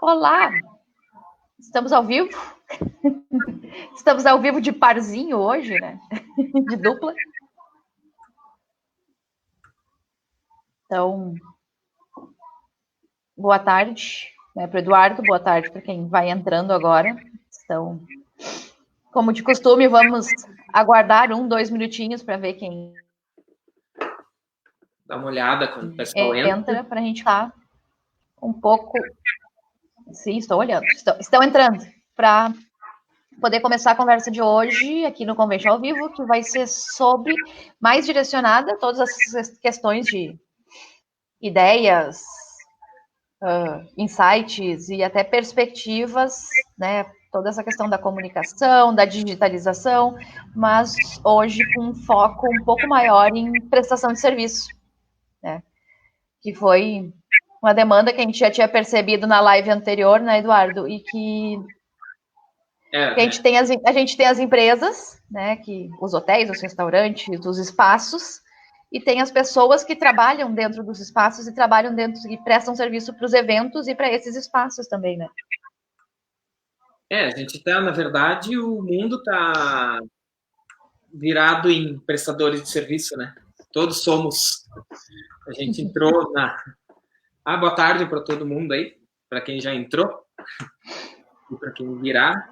Olá, estamos ao vivo? Estamos ao vivo de parzinho hoje, né? De dupla. Então, boa tarde, né, para o Eduardo, boa tarde para quem vai entrando agora. Então, como de costume, vamos aguardar 2 minutinhos para ver quem dá uma olhada quando o pessoal entra para a gente falar um pouco. Sim, estou olhando. Estão entrando para poder começar a conversa de hoje aqui no Convention ao Vivo, que vai ser sobre, mais direcionada, todas essas questões de ideias, insights e até perspectivas, né? Toda essa questão da comunicação, da digitalização, mas hoje com um foco um pouco maior em prestação de serviço, né? Que foi uma demanda que a gente já tinha percebido na live anterior, né, Eduardo? E que a gente tem as empresas, né, que os hotéis, os restaurantes, os espaços, e tem as pessoas que trabalham dentro dos espaços e trabalham dentro e prestam serviço para os eventos e para esses espaços também, né? A gente está, na verdade, o mundo está virado em prestadores de serviço, né? Todos somos. A gente entrou na. Boa tarde para todo mundo aí, para quem já entrou e para quem virá.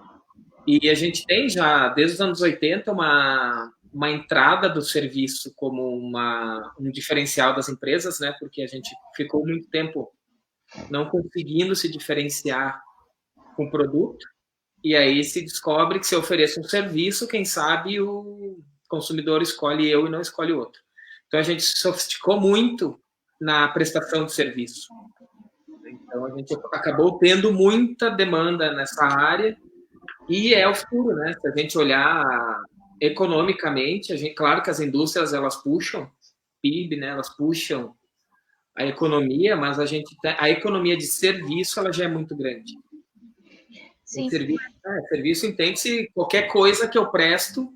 E a gente tem já, desde os anos 80, uma entrada do serviço como um diferencial das empresas, né? Porque a gente ficou muito tempo não conseguindo se diferenciar com o produto. E aí se descobre que se ofereça um serviço, quem sabe o consumidor escolhe eu e não escolhe o outro. Então a gente se sofisticou muito na prestação de serviço. Então a gente acabou tendo muita demanda nessa área e é o futuro, né? Se a gente olhar economicamente, claro que as indústrias elas puxam PIB, né? Elas puxam a economia, mas a economia de serviço ela já é muito grande. Sim. Serviço entende-se qualquer coisa que eu presto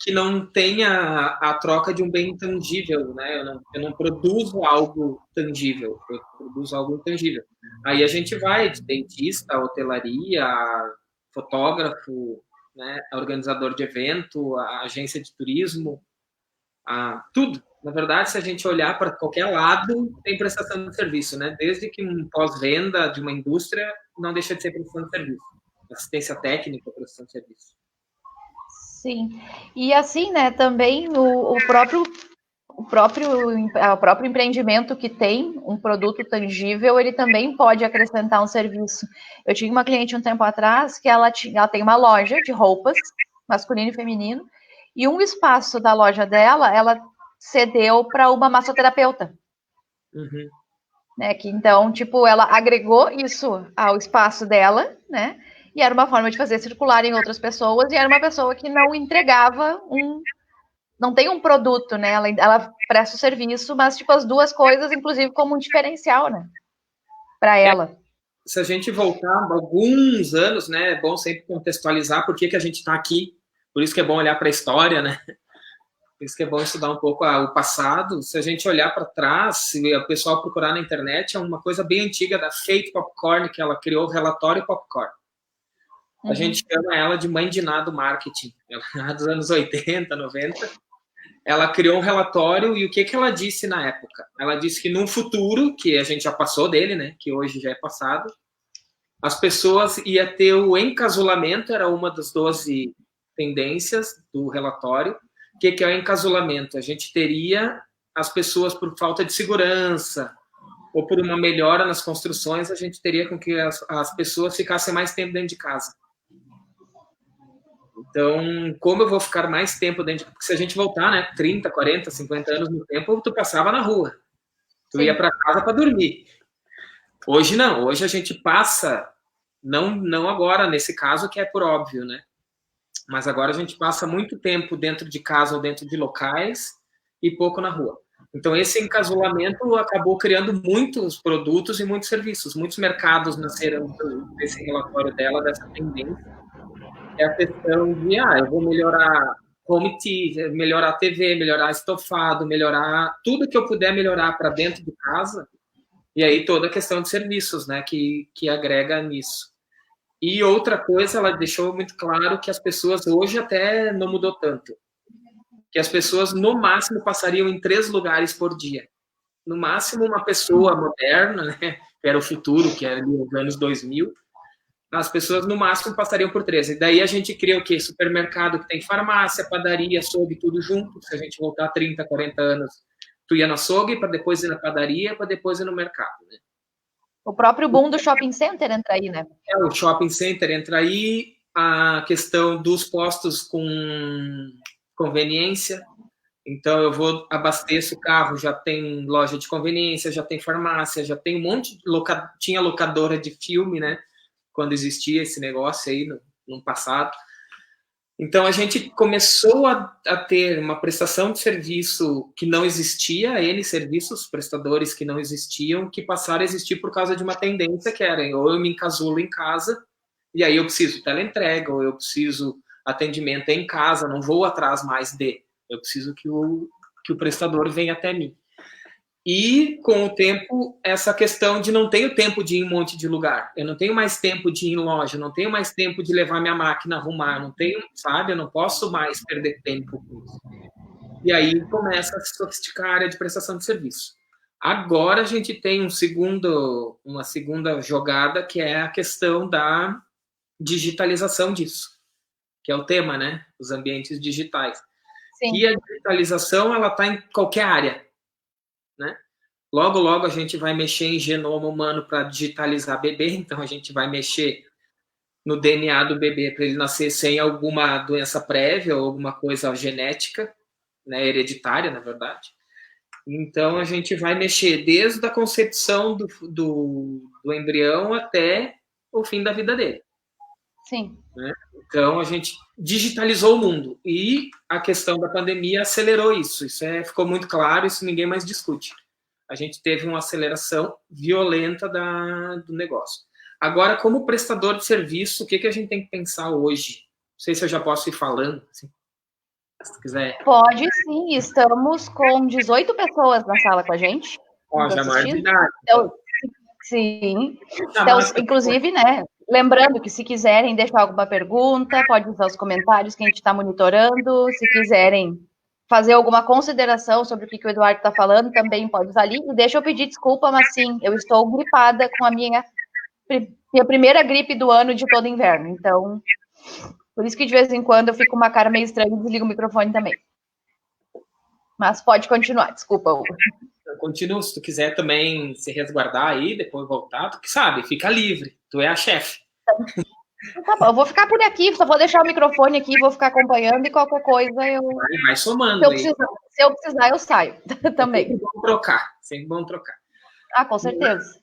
que não tenha a troca de um bem intangível, né? Eu não produzo algo tangível, eu produzo algo intangível. Aí a gente vai de dentista, hotelaria, fotógrafo, né? Organizador de evento, a agência de turismo, tudo. Na verdade, se a gente olhar para qualquer lado, tem prestação de serviço, né? Desde que um pós-venda de uma indústria não deixa de ser prestação de serviço. Assistência técnica, prestação de serviço. Sim. E assim, né, também o próprio empreendimento que tem um produto tangível, ele também pode acrescentar um serviço. Eu tinha uma cliente um tempo atrás que ela tem uma loja de roupas, masculino e feminino, e um espaço da loja dela, ela cedeu para uma massoterapeuta. Uhum. Né, que então, tipo, ela agregou isso ao espaço dela, né? E era uma forma de fazer circular em outras pessoas, e era uma pessoa que não entregava não tem um produto, né? Ela presta o serviço, mas tipo as duas coisas, inclusive, como um diferencial, né? Para ela. Se a gente voltar alguns anos, né? É bom sempre contextualizar por que a gente está aqui. Por isso que é bom olhar para a história, né? Por isso que é bom estudar um pouco o passado. Se a gente olhar para trás, se o pessoal procurar na internet, é uma coisa bem antiga da Faith Popcorn, que ela criou o relatório Popcorn. A gente chama ela de mãe de nada do marketing. Ela dos anos 80, 90. Ela criou um relatório e o que ela disse na época? Ela disse que num futuro, que a gente já passou dele, né? Que hoje já é passado, as pessoas ia ter o encasulamento, era uma das 12 tendências do relatório. O que é o encasulamento? A gente teria as pessoas por falta de segurança ou por uma melhora nas construções, a gente teria com que as pessoas ficassem mais tempo dentro de casa. Então, como eu vou ficar mais tempo dentro? Porque se a gente voltar, né, 30, 40, 50 anos no tempo, tu passava na rua. Tu ia para casa para dormir. Hoje não. Hoje a gente passa, não agora, nesse caso, que é por óbvio, né? Mas agora a gente passa muito tempo dentro de casa ou dentro de locais e pouco na rua. Então, esse encasulamento acabou criando muitos produtos e muitos serviços. Muitos mercados nasceram desse relatório dela, dessa tendência. É a questão de, eu vou melhorar home TV, melhorar a TV, melhorar estofado, melhorar tudo que eu puder melhorar para dentro de casa, E aí toda a questão de serviços, né, que agrega nisso. E outra coisa, ela deixou muito claro que as pessoas hoje até não mudou tanto, que as pessoas no máximo passariam em 3 lugares por dia. No máximo uma pessoa moderna, né, que era o futuro, que era nos anos 2000, as pessoas no máximo passariam por 3. E daí a gente cria o quê? Supermercado que tem farmácia, padaria, açougue, tudo junto. Se a gente voltar 30, 40 anos, tu ia no açougue, para depois ir na padaria, para depois ir no mercado, né? O próprio boom do shopping center entra aí, né? O shopping center entra aí, a questão dos postos com conveniência. Então, eu vou, abasteço o carro, já tem loja de conveniência, já tem farmácia, já tem um monte de tinha locadora de filme, né? Quando existia esse negócio aí no passado. Então, a gente começou a ter uma prestação de serviço que não existia, serviços, prestadores que não existiam, que passaram a existir por causa de uma tendência que era, ou eu me encasulo em casa, e aí eu preciso teleentrega, ou eu preciso atendimento em casa, não vou atrás mais eu preciso que o prestador venha até mim. E, com o tempo, essa questão de não tenho tempo de ir em um monte de lugar. Eu não tenho mais tempo de ir em loja, não tenho mais tempo de levar minha máquina a arrumar, não tenho, sabe? Eu não posso mais perder tempo com isso. E aí começa a se sofisticar a área de prestação de serviço. Agora a gente tem uma segunda jogada, que é a questão da digitalização disso, que é o tema, né? Os ambientes digitais. Sim. E a digitalização, ela está em qualquer área, né? Logo, logo a gente vai mexer em genoma humano para digitalizar bebê, então a gente vai mexer no DNA do bebê para ele nascer sem alguma doença prévia ou alguma coisa genética, né, hereditária, na verdade. Então a gente vai mexer desde a concepção do embrião até o fim da vida dele. Sim. Né? Então a gente digitalizou o mundo e a questão da pandemia acelerou isso. Isso ficou muito claro, isso ninguém mais discute. A gente teve uma aceleração violenta do negócio. Agora, como prestador de serviço, o que a gente tem que pensar hoje? Não sei se eu já posso ir falando, assim, se quiser. Pode sim, estamos com 18 pessoas na sala com a gente. Ó, já mais de idade. Então, sim. Então, inclusive, né, lembrando que se quiserem deixar alguma pergunta, pode usar os comentários que a gente está monitorando. Se quiserem fazer alguma consideração sobre o que o Eduardo está falando, também pode usar ali. E deixa eu pedir desculpa, mas sim, eu estou gripada com a minha primeira gripe do ano de todo inverno. Então, por isso que de vez em quando eu fico com uma cara meio estranha e desligo o microfone também. Mas pode continuar, desculpa, Hugo. Continua, se tu quiser também se resguardar aí, depois voltar, tu que sabe, fica livre, tu é a chefe. Tá bom, eu vou ficar por aqui, só vou deixar o microfone aqui, vou ficar acompanhando e qualquer coisa eu... Vai somando se eu precisar, eu saio também. Sempre bom trocar. Ah, com certeza.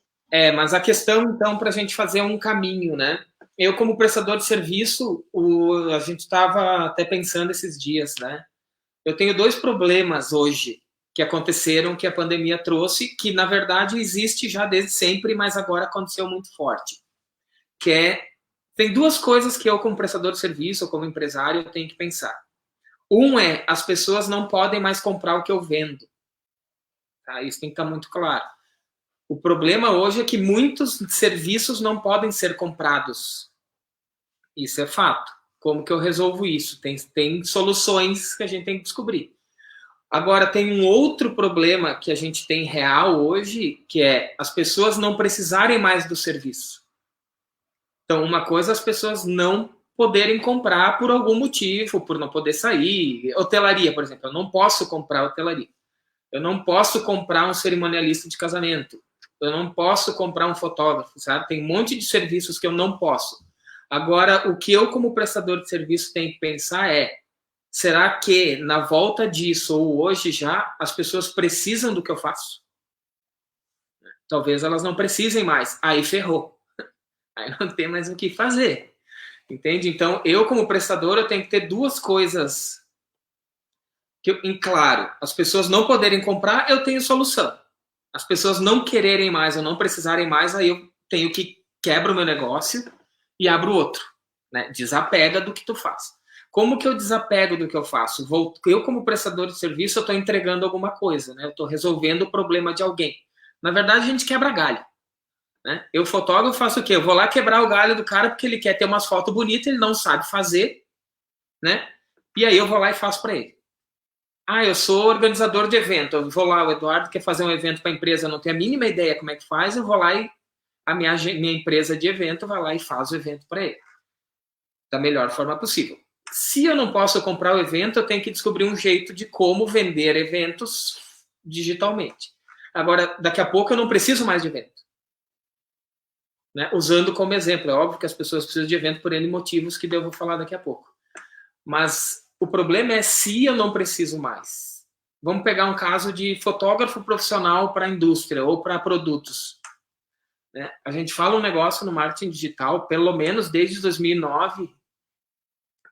Mas a questão, então, para a gente fazer um caminho, né? Eu, como prestador de serviço, a gente estava até pensando esses dias, né? Eu tenho 2 problemas hoje que aconteceram, que a pandemia trouxe, que, na verdade, existe já desde sempre, mas agora aconteceu muito forte. Tem 2 coisas que eu, como prestador de serviço, ou como empresário, eu tenho que pensar. As pessoas não podem mais comprar o que eu vendo. Tá? Isso tem que estar muito claro. O problema hoje é que muitos serviços não podem ser comprados. Isso é fato. Como que eu resolvo isso? Tem soluções que a gente tem que descobrir. Agora, tem um outro problema que a gente tem real hoje, que é as pessoas não precisarem mais do serviço. Então, uma coisa é as pessoas não poderem comprar por algum motivo, por não poder sair. Hotelaria, por exemplo. Eu não posso comprar hotelaria. Eu não posso comprar um cerimonialista de casamento. Eu não posso comprar um fotógrafo, sabe? Tem um monte de serviços que eu não posso. Agora, o que eu, como prestador de serviço, tenho que pensar será que, na volta disso, ou hoje já, as pessoas precisam do que eu faço? Talvez elas não precisem mais. Aí ferrou. Aí não tem mais o que fazer. Entende? Então, eu, como prestador, eu tenho que ter 2 coisas em claro. As pessoas não poderem comprar, eu tenho solução. As pessoas não quererem mais ou não precisarem mais, aí eu tenho que quebrar o meu negócio e abro outro. Né? Desapega do que tu faz. Como que eu desapego do que eu faço? Eu, como prestador de serviço, eu estou entregando alguma coisa. Né? Eu estou resolvendo o problema de alguém. Na verdade, a gente quebra galho. Né? Eu, fotógrafo, faço o quê? Eu vou lá quebrar o galho do cara porque ele quer ter umas fotos bonitas, ele não sabe fazer, né? E aí eu vou lá e faço para ele. Ah, eu sou organizador de evento. Eu vou lá, o Eduardo quer fazer um evento para a empresa, eu não tenho a mínima ideia como é que faz, eu vou lá e a minha empresa de evento vai lá e faz o evento para ele. Da melhor forma possível. Se eu não posso comprar o evento, eu tenho que descobrir um jeito de como vender eventos digitalmente. Agora, daqui a pouco eu não preciso mais de evento. Né? Usando como exemplo, é óbvio que as pessoas precisam de evento por N motivos que eu vou falar daqui a pouco. Mas o problema é se eu não preciso mais. Vamos pegar um caso de fotógrafo profissional para a indústria ou para produtos. Né? A gente fala um negócio no marketing digital, pelo menos desde 2009,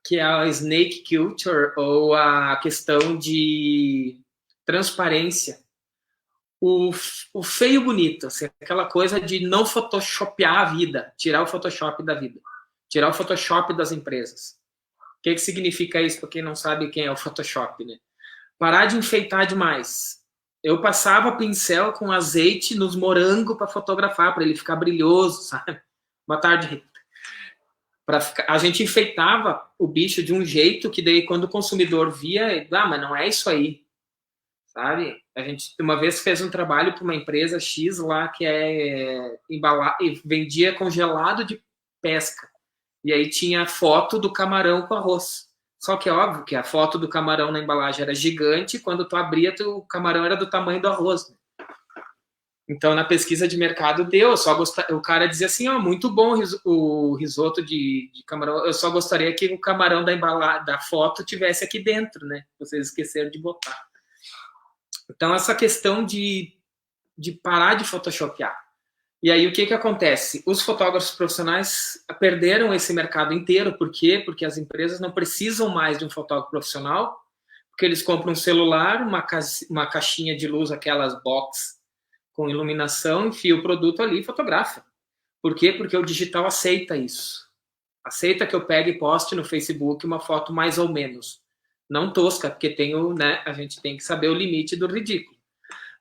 que é a snake culture, ou a questão de transparência. O feio bonito, assim, aquela coisa de não photoshopear a vida, tirar o Photoshop da vida, tirar o Photoshop das empresas. O que significa isso, para quem não sabe quem é o Photoshop, né? Parar de enfeitar demais. Eu passava pincel com azeite nos morangos para fotografar, para ele ficar brilhoso, sabe? Boa tarde, Rita. A gente enfeitava o bicho de um jeito que daí quando o consumidor via, mas não é isso aí, sabe? A gente uma vez fez um trabalho para uma empresa X lá que vendia congelado de pesca. E aí tinha foto do camarão com arroz. Só que é óbvio que a foto do camarão na embalagem era gigante, e quando tu abria, o camarão era do tamanho do arroz. Né? Então, na pesquisa de mercado, o cara dizia assim, muito bom o risoto de camarão, eu só gostaria que o camarão da foto tivesse aqui dentro, né? Vocês esqueceram de botar. Então, essa questão de parar de photoshopear. E aí, o que acontece? Os fotógrafos profissionais perderam esse mercado inteiro. Por quê? Porque as empresas não precisam mais de um fotógrafo profissional, porque eles compram um celular, uma caixinha de luz, aquelas box com iluminação, enfia o produto ali e fotografa. Por quê? Porque o digital aceita isso. Aceita que eu pegue e poste no Facebook uma foto mais ou menos. Não tosca, porque a gente tem que saber o limite do ridículo.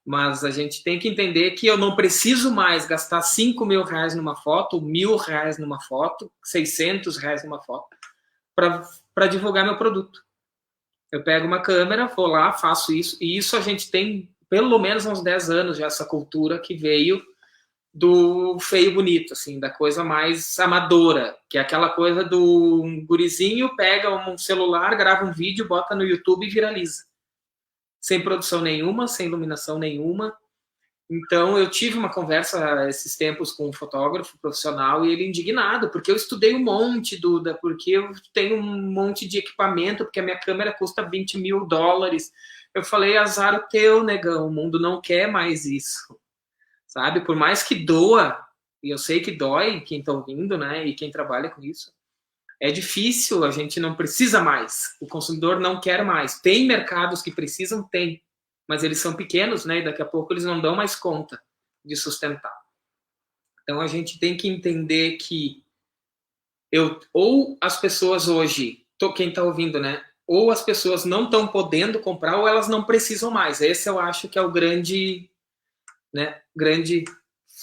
Mas a gente tem que entender que eu não preciso mais gastar R$5.000 numa foto, R$1.000 numa foto, R$600 numa foto, para divulgar meu produto. Eu pego uma câmera, vou lá, faço isso, e isso a gente tem pelo menos uns 10 anos já, essa cultura que veio do feio bonito, assim, da coisa mais amadora, que é aquela coisa do gurizinho pega um celular, grava um vídeo, bota no YouTube e viraliza. Sem produção nenhuma, sem iluminação nenhuma. Então, eu tive uma conversa esses tempos com um fotógrafo profissional e ele indignado, porque eu estudei um monte, Duda, porque eu tenho um monte de equipamento, porque a minha câmera custa $20.000. Eu falei, azar o teu, negão, o mundo não quer mais isso, sabe? Por mais que doa, e eu sei que dói quem está ouvindo, né, e quem trabalha com isso, é difícil, a gente não precisa mais, o consumidor não quer mais. Tem mercados que precisam, tem, mas eles são pequenos, né, e daqui a pouco eles não dão mais conta de sustentar. Então, a gente tem que entender que ou as pessoas hoje, quem está ouvindo, né, ou as pessoas não estão podendo comprar ou elas não precisam mais. Esse eu acho que é o grande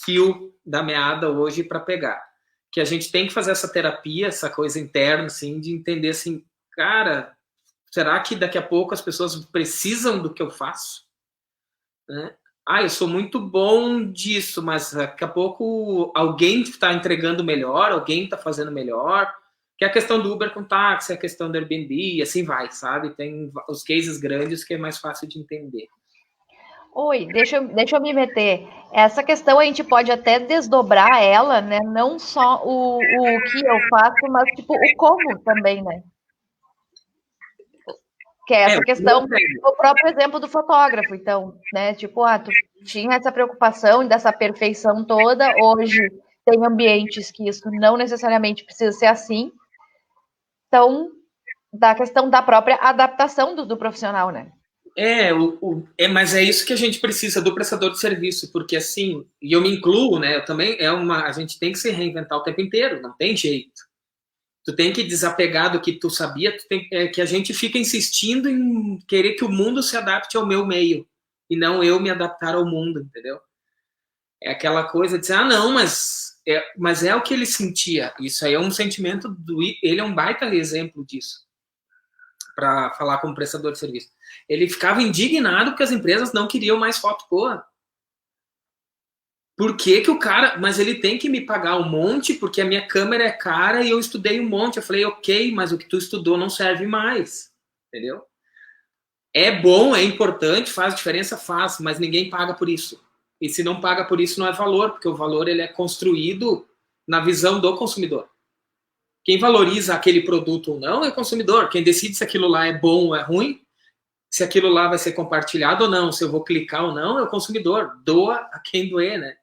fio da meada hoje para pegar. Que a gente tem que fazer essa terapia, essa coisa interna, assim, de entender assim, cara, será que daqui a pouco as pessoas precisam do que eu faço? Né? Eu sou muito bom disso, mas daqui a pouco alguém está entregando melhor, alguém está fazendo melhor, que é a questão do Uber com táxi, a questão do Airbnb, e assim vai, sabe? Tem os cases grandes que é mais fácil de entender. Oi, deixa eu me meter. Essa questão a gente pode até desdobrar ela, né? Não só o que eu faço, mas tipo o como também, né? Que é essa questão do próprio exemplo do fotógrafo. Então, né? Tipo, tu tinha essa preocupação dessa perfeição toda. Hoje tem ambientes que isso não necessariamente precisa ser assim. Então, da questão da própria adaptação do profissional, né? Mas é isso que a gente precisa do prestador de serviço, porque assim, e eu me incluo, né? Eu também a gente tem que se reinventar o tempo inteiro, não tem jeito. Tu tem que desapegar do que tu sabia, que a gente fica insistindo em querer que o mundo se adapte ao meu meio e não eu me adaptar ao mundo, entendeu? É aquela coisa de dizer, não, mas é o que ele sentia. Isso aí é um sentimento ele é um baita exemplo disso, para falar como prestador de serviço. Ele ficava indignado porque as empresas não queriam mais foto boa. Por que o cara... Mas ele tem que me pagar um monte porque a minha câmera é cara e eu estudei um monte. Eu falei, ok, mas o que tu estudou não serve mais. Entendeu? É bom, é importante, faz diferença, faz, mas ninguém paga por isso. E se não paga por isso, não é valor, porque o valor ele é construído na visão do consumidor. Quem valoriza aquele produto ou não é o consumidor. Quem decide se aquilo lá é bom ou é ruim, se aquilo lá vai ser compartilhado ou não, se eu vou clicar ou não, é o consumidor. Doa a quem doer, né?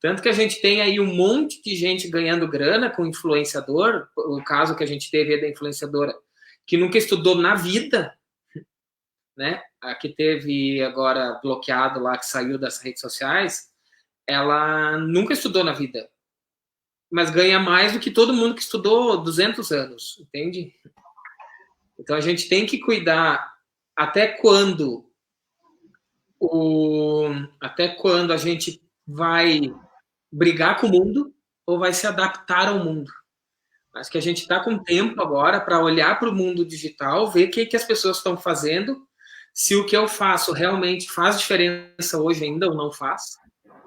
Tanto que a gente tem aí um monte de gente ganhando grana com influenciador. O caso que a gente teve é da influenciadora que nunca estudou na vida, né? A que teve agora bloqueado lá, que saiu das redes sociais, ela nunca estudou na vida, mas ganha mais do que todo mundo que estudou 200 anos, entende? Então a gente tem que cuidar até quando a gente vai brigar com o mundo ou vai se adaptar ao mundo. Acho que a gente está com tempo agora para olhar para o mundo digital, ver o que as pessoas estão fazendo, se o que eu faço realmente faz diferença hoje ainda ou não faz.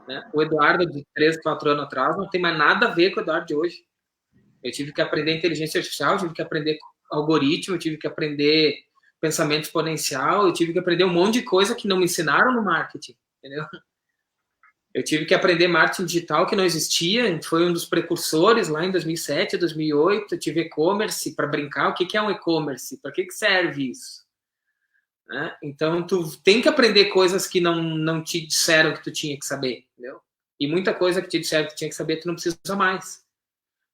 Né? O Eduardo de 3, 4 anos atrás não tem mais nada a ver com o Eduardo de hoje. Eu tive que aprender inteligência artificial, tive que aprender algoritmo, eu tive que aprender pensamento exponencial, eu tive que aprender um monte de coisa que não me ensinaram no marketing, entendeu? Eu tive que aprender marketing digital que não existia, foi um dos precursores lá em 2007, 2008, eu tive e-commerce para brincar, o que é um e-commerce? Para que serve isso? Né? Então, tu tem que aprender coisas que não te disseram que tu tinha que saber, entendeu? E muita coisa que te disseram que tu tinha que saber, tu não precisa mais.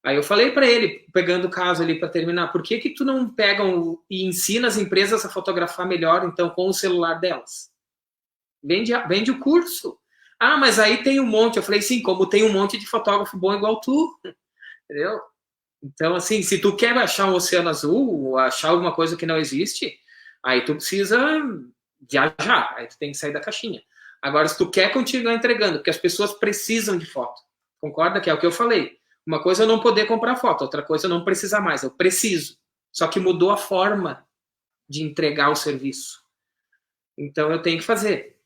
Aí eu falei para ele, pegando o caso ali para terminar, por que tu não pega e ensina as empresas a fotografar melhor, então, com o celular delas? Vende o curso. Ah, mas aí tem um monte. Eu falei, sim, como tem um monte de fotógrafo bom igual tu, entendeu? Então, assim, se tu quer achar um oceano azul, ou achar alguma coisa que não existe, aí tu precisa viajar, aí tu tem que sair da caixinha. Agora, se tu quer continuar entregando, porque as pessoas precisam de foto, concorda? Que é o que eu falei. Uma coisa é eu não poder comprar foto, outra coisa é eu não precisar mais, eu preciso. Só que mudou a forma de entregar o serviço. Então, eu tenho que fazer.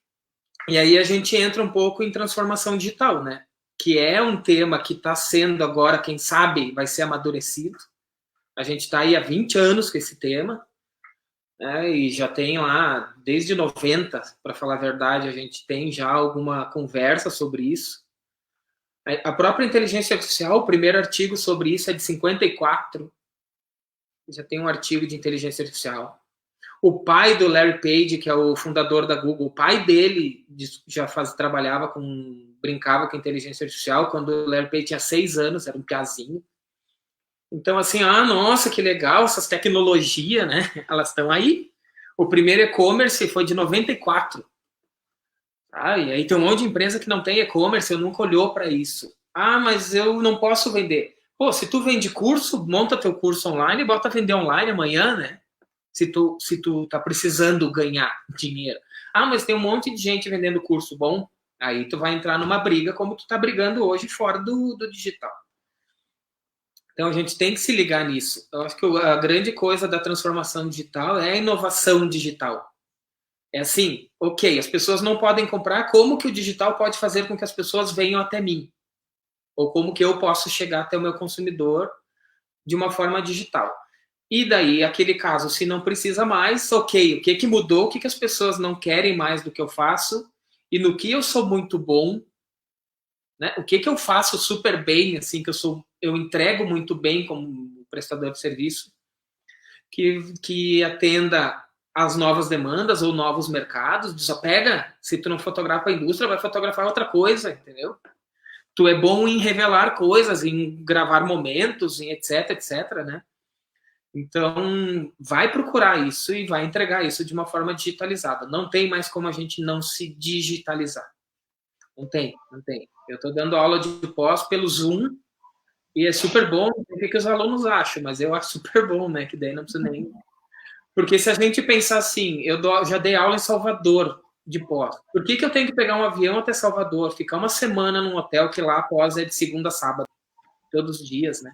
E aí a gente entra um pouco em transformação digital, né? Que é um tema que está sendo agora, quem sabe, vai ser amadurecido. A gente está aí há 20 anos com esse tema, né? E já tem lá, desde 90, para falar a verdade, a gente tem já alguma conversa sobre isso. A própria inteligência artificial, o primeiro artigo sobre isso é de 54. Já tem um artigo de inteligência artificial. O pai do Larry Page, que é o fundador da Google, o pai dele já brincava com inteligência artificial quando o Larry Page tinha 6 anos, era um piazinho. Então, assim, nossa, que legal, essas tecnologias, né? Elas estão aí. O primeiro e-commerce foi de 94. E aí tem um monte de empresa que não tem e-commerce, eu nunca olhou para isso. Mas eu não posso vender. Pô, se tu vende curso, monta teu curso online e bota a vender online amanhã, né? Se tu tá precisando ganhar dinheiro. Mas tem um monte de gente vendendo curso bom, aí tu vai entrar numa briga como tu tá brigando hoje fora do digital. Então a gente tem que se ligar nisso. Eu acho que a grande coisa da transformação digital é a inovação digital. É assim, ok, as pessoas não podem comprar, como que o digital pode fazer com que as pessoas venham até mim? Ou como que eu posso chegar até o meu consumidor de uma forma digital? E daí, aquele caso, se não precisa mais, ok, o que mudou, o que as pessoas não querem mais do que eu faço, e no que eu sou muito bom, né? O que eu faço super bem, assim, que eu entrego muito bem como prestador de serviço, que atenda às novas demandas ou novos mercados, desapega, se tu não fotografa a indústria, vai fotografar outra coisa, entendeu? Tu é bom em revelar coisas, em gravar momentos, em etc, né? Então, vai procurar isso e vai entregar isso de uma forma digitalizada. Não tem mais como a gente não se digitalizar. Não tem. Eu estou dando aula de pós pelo Zoom e é super bom. O que os alunos acham? Mas eu acho super bom, né? Que daí não precisa nem... Porque se a gente pensar assim, já dei aula em Salvador de pós. Por que eu tenho que pegar um avião até Salvador, ficar uma semana num hotel que lá a pós é de segunda a sábado, todos os dias, né?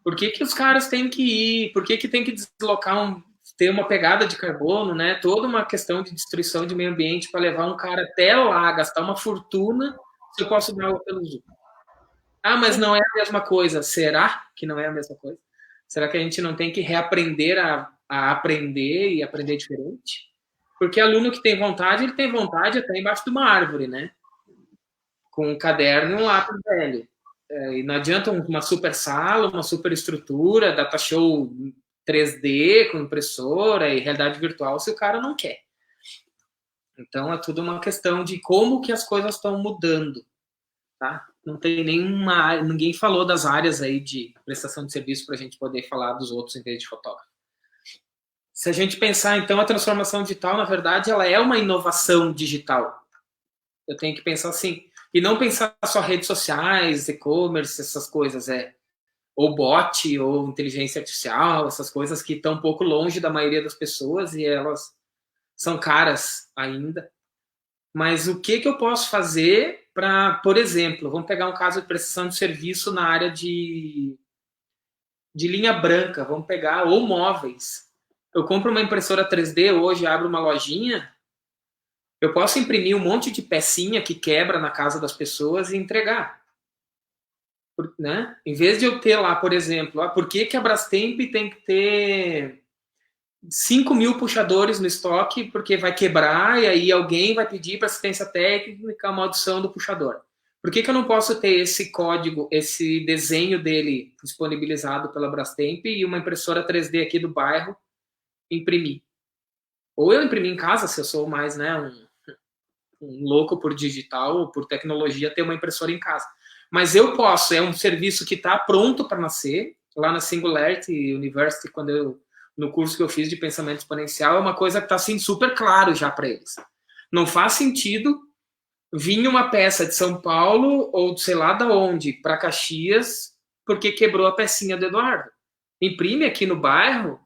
Por que os caras têm que ir? Por que tem que deslocar ter uma pegada de carbono, né? Toda uma questão de destruição de meio ambiente para levar um cara até lá, gastar uma fortuna, se eu posso dar o pelo Zoom. Ah, mas não é a mesma coisa. Será que não é a mesma coisa? Será que a gente não tem que reaprender a aprender e aprender diferente? Porque aluno que tem vontade, ele tem vontade até embaixo de uma árvore, né? Com um caderno e um lápis velho. E não adianta uma super sala, uma super estrutura, data show 3D com impressora e realidade virtual se o cara não quer. Então é tudo uma questão de como que as coisas estão mudando, tá? Não tem ninguém falou das áreas aí de prestação de serviço para a gente poder falar dos outros em vez de fotógrafo. Se a gente pensar, então, a transformação digital, na verdade, ela é uma inovação digital. Eu tenho que pensar assim, e não pensar só redes sociais, e-commerce, essas coisas, ou bot, ou inteligência artificial, essas coisas que estão um pouco longe da maioria das pessoas e elas são caras ainda. Mas o que eu posso fazer para, por exemplo, vamos pegar um caso de prestação de serviço na área de linha branca, vamos pegar, ou móveis. Eu compro uma impressora 3D hoje, abro uma lojinha, eu posso imprimir um monte de pecinha que quebra na casa das pessoas e entregar. Né? Em vez de eu ter lá, por exemplo, por que a Brastemp tem que ter 5.000 puxadores no estoque porque vai quebrar e aí alguém vai pedir para assistência técnica a maldição do puxador? Por que eu não posso ter esse código, esse desenho dele disponibilizado pela Brastemp e uma impressora 3D aqui do bairro imprimir? Ou eu imprimir em casa, se eu sou mais, né, um louco por digital ou por tecnologia, ter uma impressora em casa. Mas eu posso, é um serviço que está pronto para nascer. Lá na Singularity University, no curso que eu fiz de pensamento exponencial, é uma coisa que está assim, super claro já para eles. Não faz sentido vir uma peça de São Paulo ou sei lá da onde para Caxias porque quebrou a pecinha do Eduardo. Imprime aqui no bairro,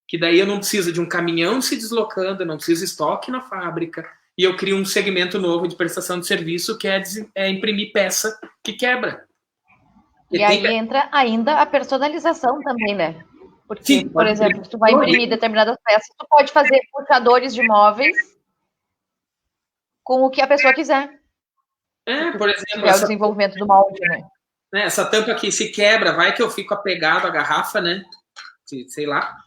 que daí eu não preciso de um caminhão se deslocando, eu não preciso de estoque na fábrica, e eu crio um segmento novo de prestação de serviço que é imprimir peça que quebra. E aí entra ainda a personalização também, né? Porque, sim, por exemplo, se tu vai imprimir determinadas peças, tu pode fazer puxadores de móveis com o que a pessoa quiser. Por exemplo, o desenvolvimento do molde, né? Essa tampa aqui se quebra, vai que eu fico apegado à garrafa, né? Sei lá.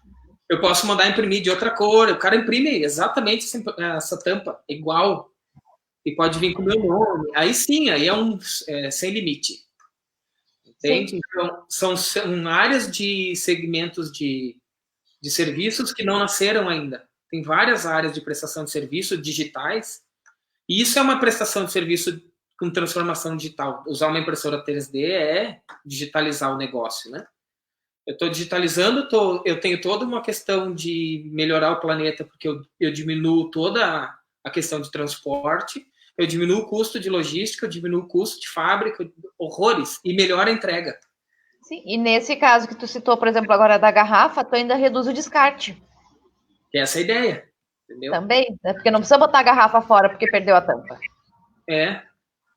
Eu posso mandar imprimir de outra cor. O cara imprime exatamente essa tampa, igual. E pode vir com o meu nome. Aí sim, aí é sem limite. Entende? Sim. Então, são áreas de segmentos de serviços que não nasceram ainda. Tem várias áreas de prestação de serviço digitais. E isso é uma prestação de serviço com transformação digital. Usar uma impressora 3D é digitalizar o negócio, né? Eu estou digitalizando, eu tenho toda uma questão de melhorar o planeta, porque eu diminuo toda a questão de transporte, eu diminuo o custo de logística, eu diminuo o custo de fábrica, horrores, e melhora a entrega. Sim, e nesse caso que tu citou, por exemplo, agora da garrafa, tu ainda reduz o descarte. Essa é a ideia, entendeu? Também, né? Porque não precisa botar a garrafa fora porque perdeu a tampa.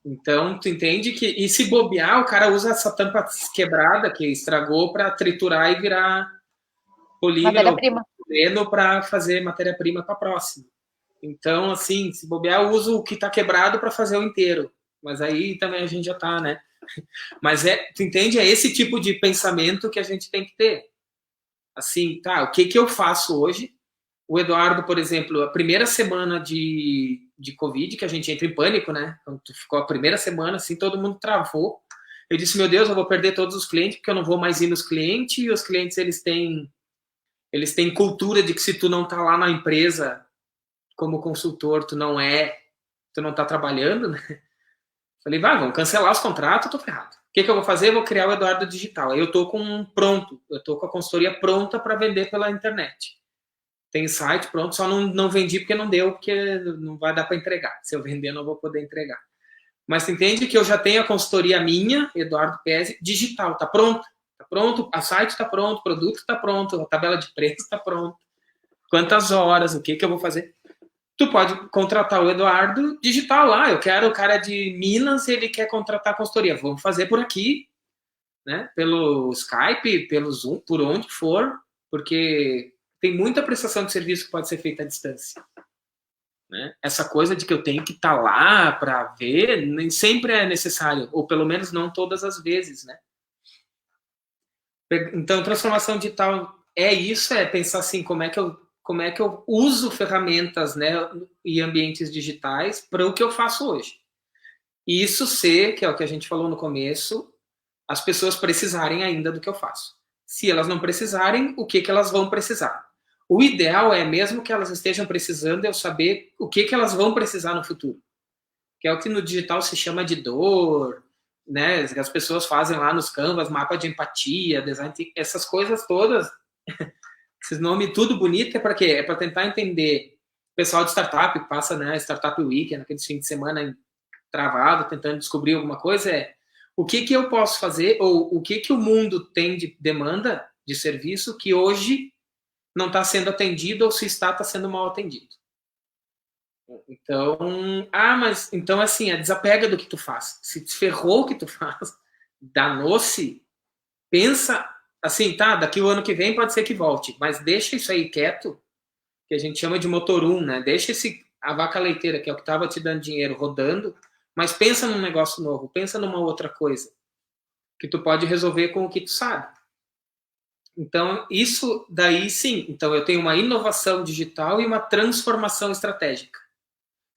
Então, tu entende que... E se bobear, o cara usa essa tampa quebrada que estragou para triturar e virar polímero para fazer matéria-prima para a próxima. Então, assim, se bobear, eu uso o que está quebrado para fazer o inteiro. Mas aí também a gente já está, né? Mas tu entende? É esse tipo de pensamento que a gente tem que ter. Assim, tá, o que eu faço hoje? O Eduardo, por exemplo, a primeira semana de Covid, que a gente entra em pânico, né? Quando ficou a primeira semana, assim, todo mundo travou. Eu disse, meu Deus, eu vou perder todos os clientes, porque eu não vou mais ir nos clientes, e os clientes, eles têm cultura de que se tu não tá lá na empresa como consultor, tu não tá trabalhando, né? Falei, vamos cancelar os contratos, eu tô ferrado. O que eu vou fazer? Eu vou criar o Eduardo Digital. Aí eu tô com a consultoria pronta para vender pela internet. Tem site pronto, só não vendi porque não deu, porque não vai dar para entregar. Se eu vender, não vou poder entregar. Mas tu entende que eu já tenho a consultoria minha, Eduardo Pezzi, digital, tá pronto. Tá pronto, a site tá pronto, o produto tá pronto, a tabela de preço tá pronto. Quantas horas, o que eu vou fazer? tu pode contratar o Eduardo digital lá. Eu quero o cara de Minas, ele quer contratar consultoria. Vamos fazer por aqui, né? Pelo Skype, pelo Zoom, por onde for, porque tem muita prestação de serviço que pode ser feita à distância. Né? Essa coisa de que eu tenho que estar lá para ver, nem sempre é necessário, ou pelo menos não todas as vezes, né? Então, transformação digital é isso, é pensar assim, como é que eu uso ferramentas, né, e ambientes digitais para o que eu faço hoje. E isso ser, que é o que a gente falou no começo, as pessoas precisarem ainda do que eu faço. Se elas não precisarem, o que elas vão precisar? O ideal é, mesmo que elas estejam precisando, eu saber o que elas vão precisar no futuro. Que é o que no digital se chama de dor, né? As pessoas fazem lá nos Canvas, mapa de empatia, design, essas coisas todas, esses nomes tudo bonito, é para quê? É para tentar entender. O pessoal de startup passa, né, Startup Week, naquele fim de semana travado, tentando descobrir alguma coisa, o que eu posso fazer, ou o que o mundo tem de demanda de serviço que hoje não está sendo atendido, ou se está sendo mal atendido. Então, mas então assim, desapega do que tu faz. Se ferrou o que tu faz, danou-se, pensa assim, tá, daqui o ano que vem pode ser que volte, mas deixa isso aí quieto, que a gente chama de motor 1, né? Deixa a vaca leiteira, que é o que estava te dando dinheiro, rodando, mas pensa num negócio novo, pensa numa outra coisa que tu pode resolver com o que tu sabe. Então, isso daí sim. Então, eu tenho uma inovação digital e uma transformação estratégica.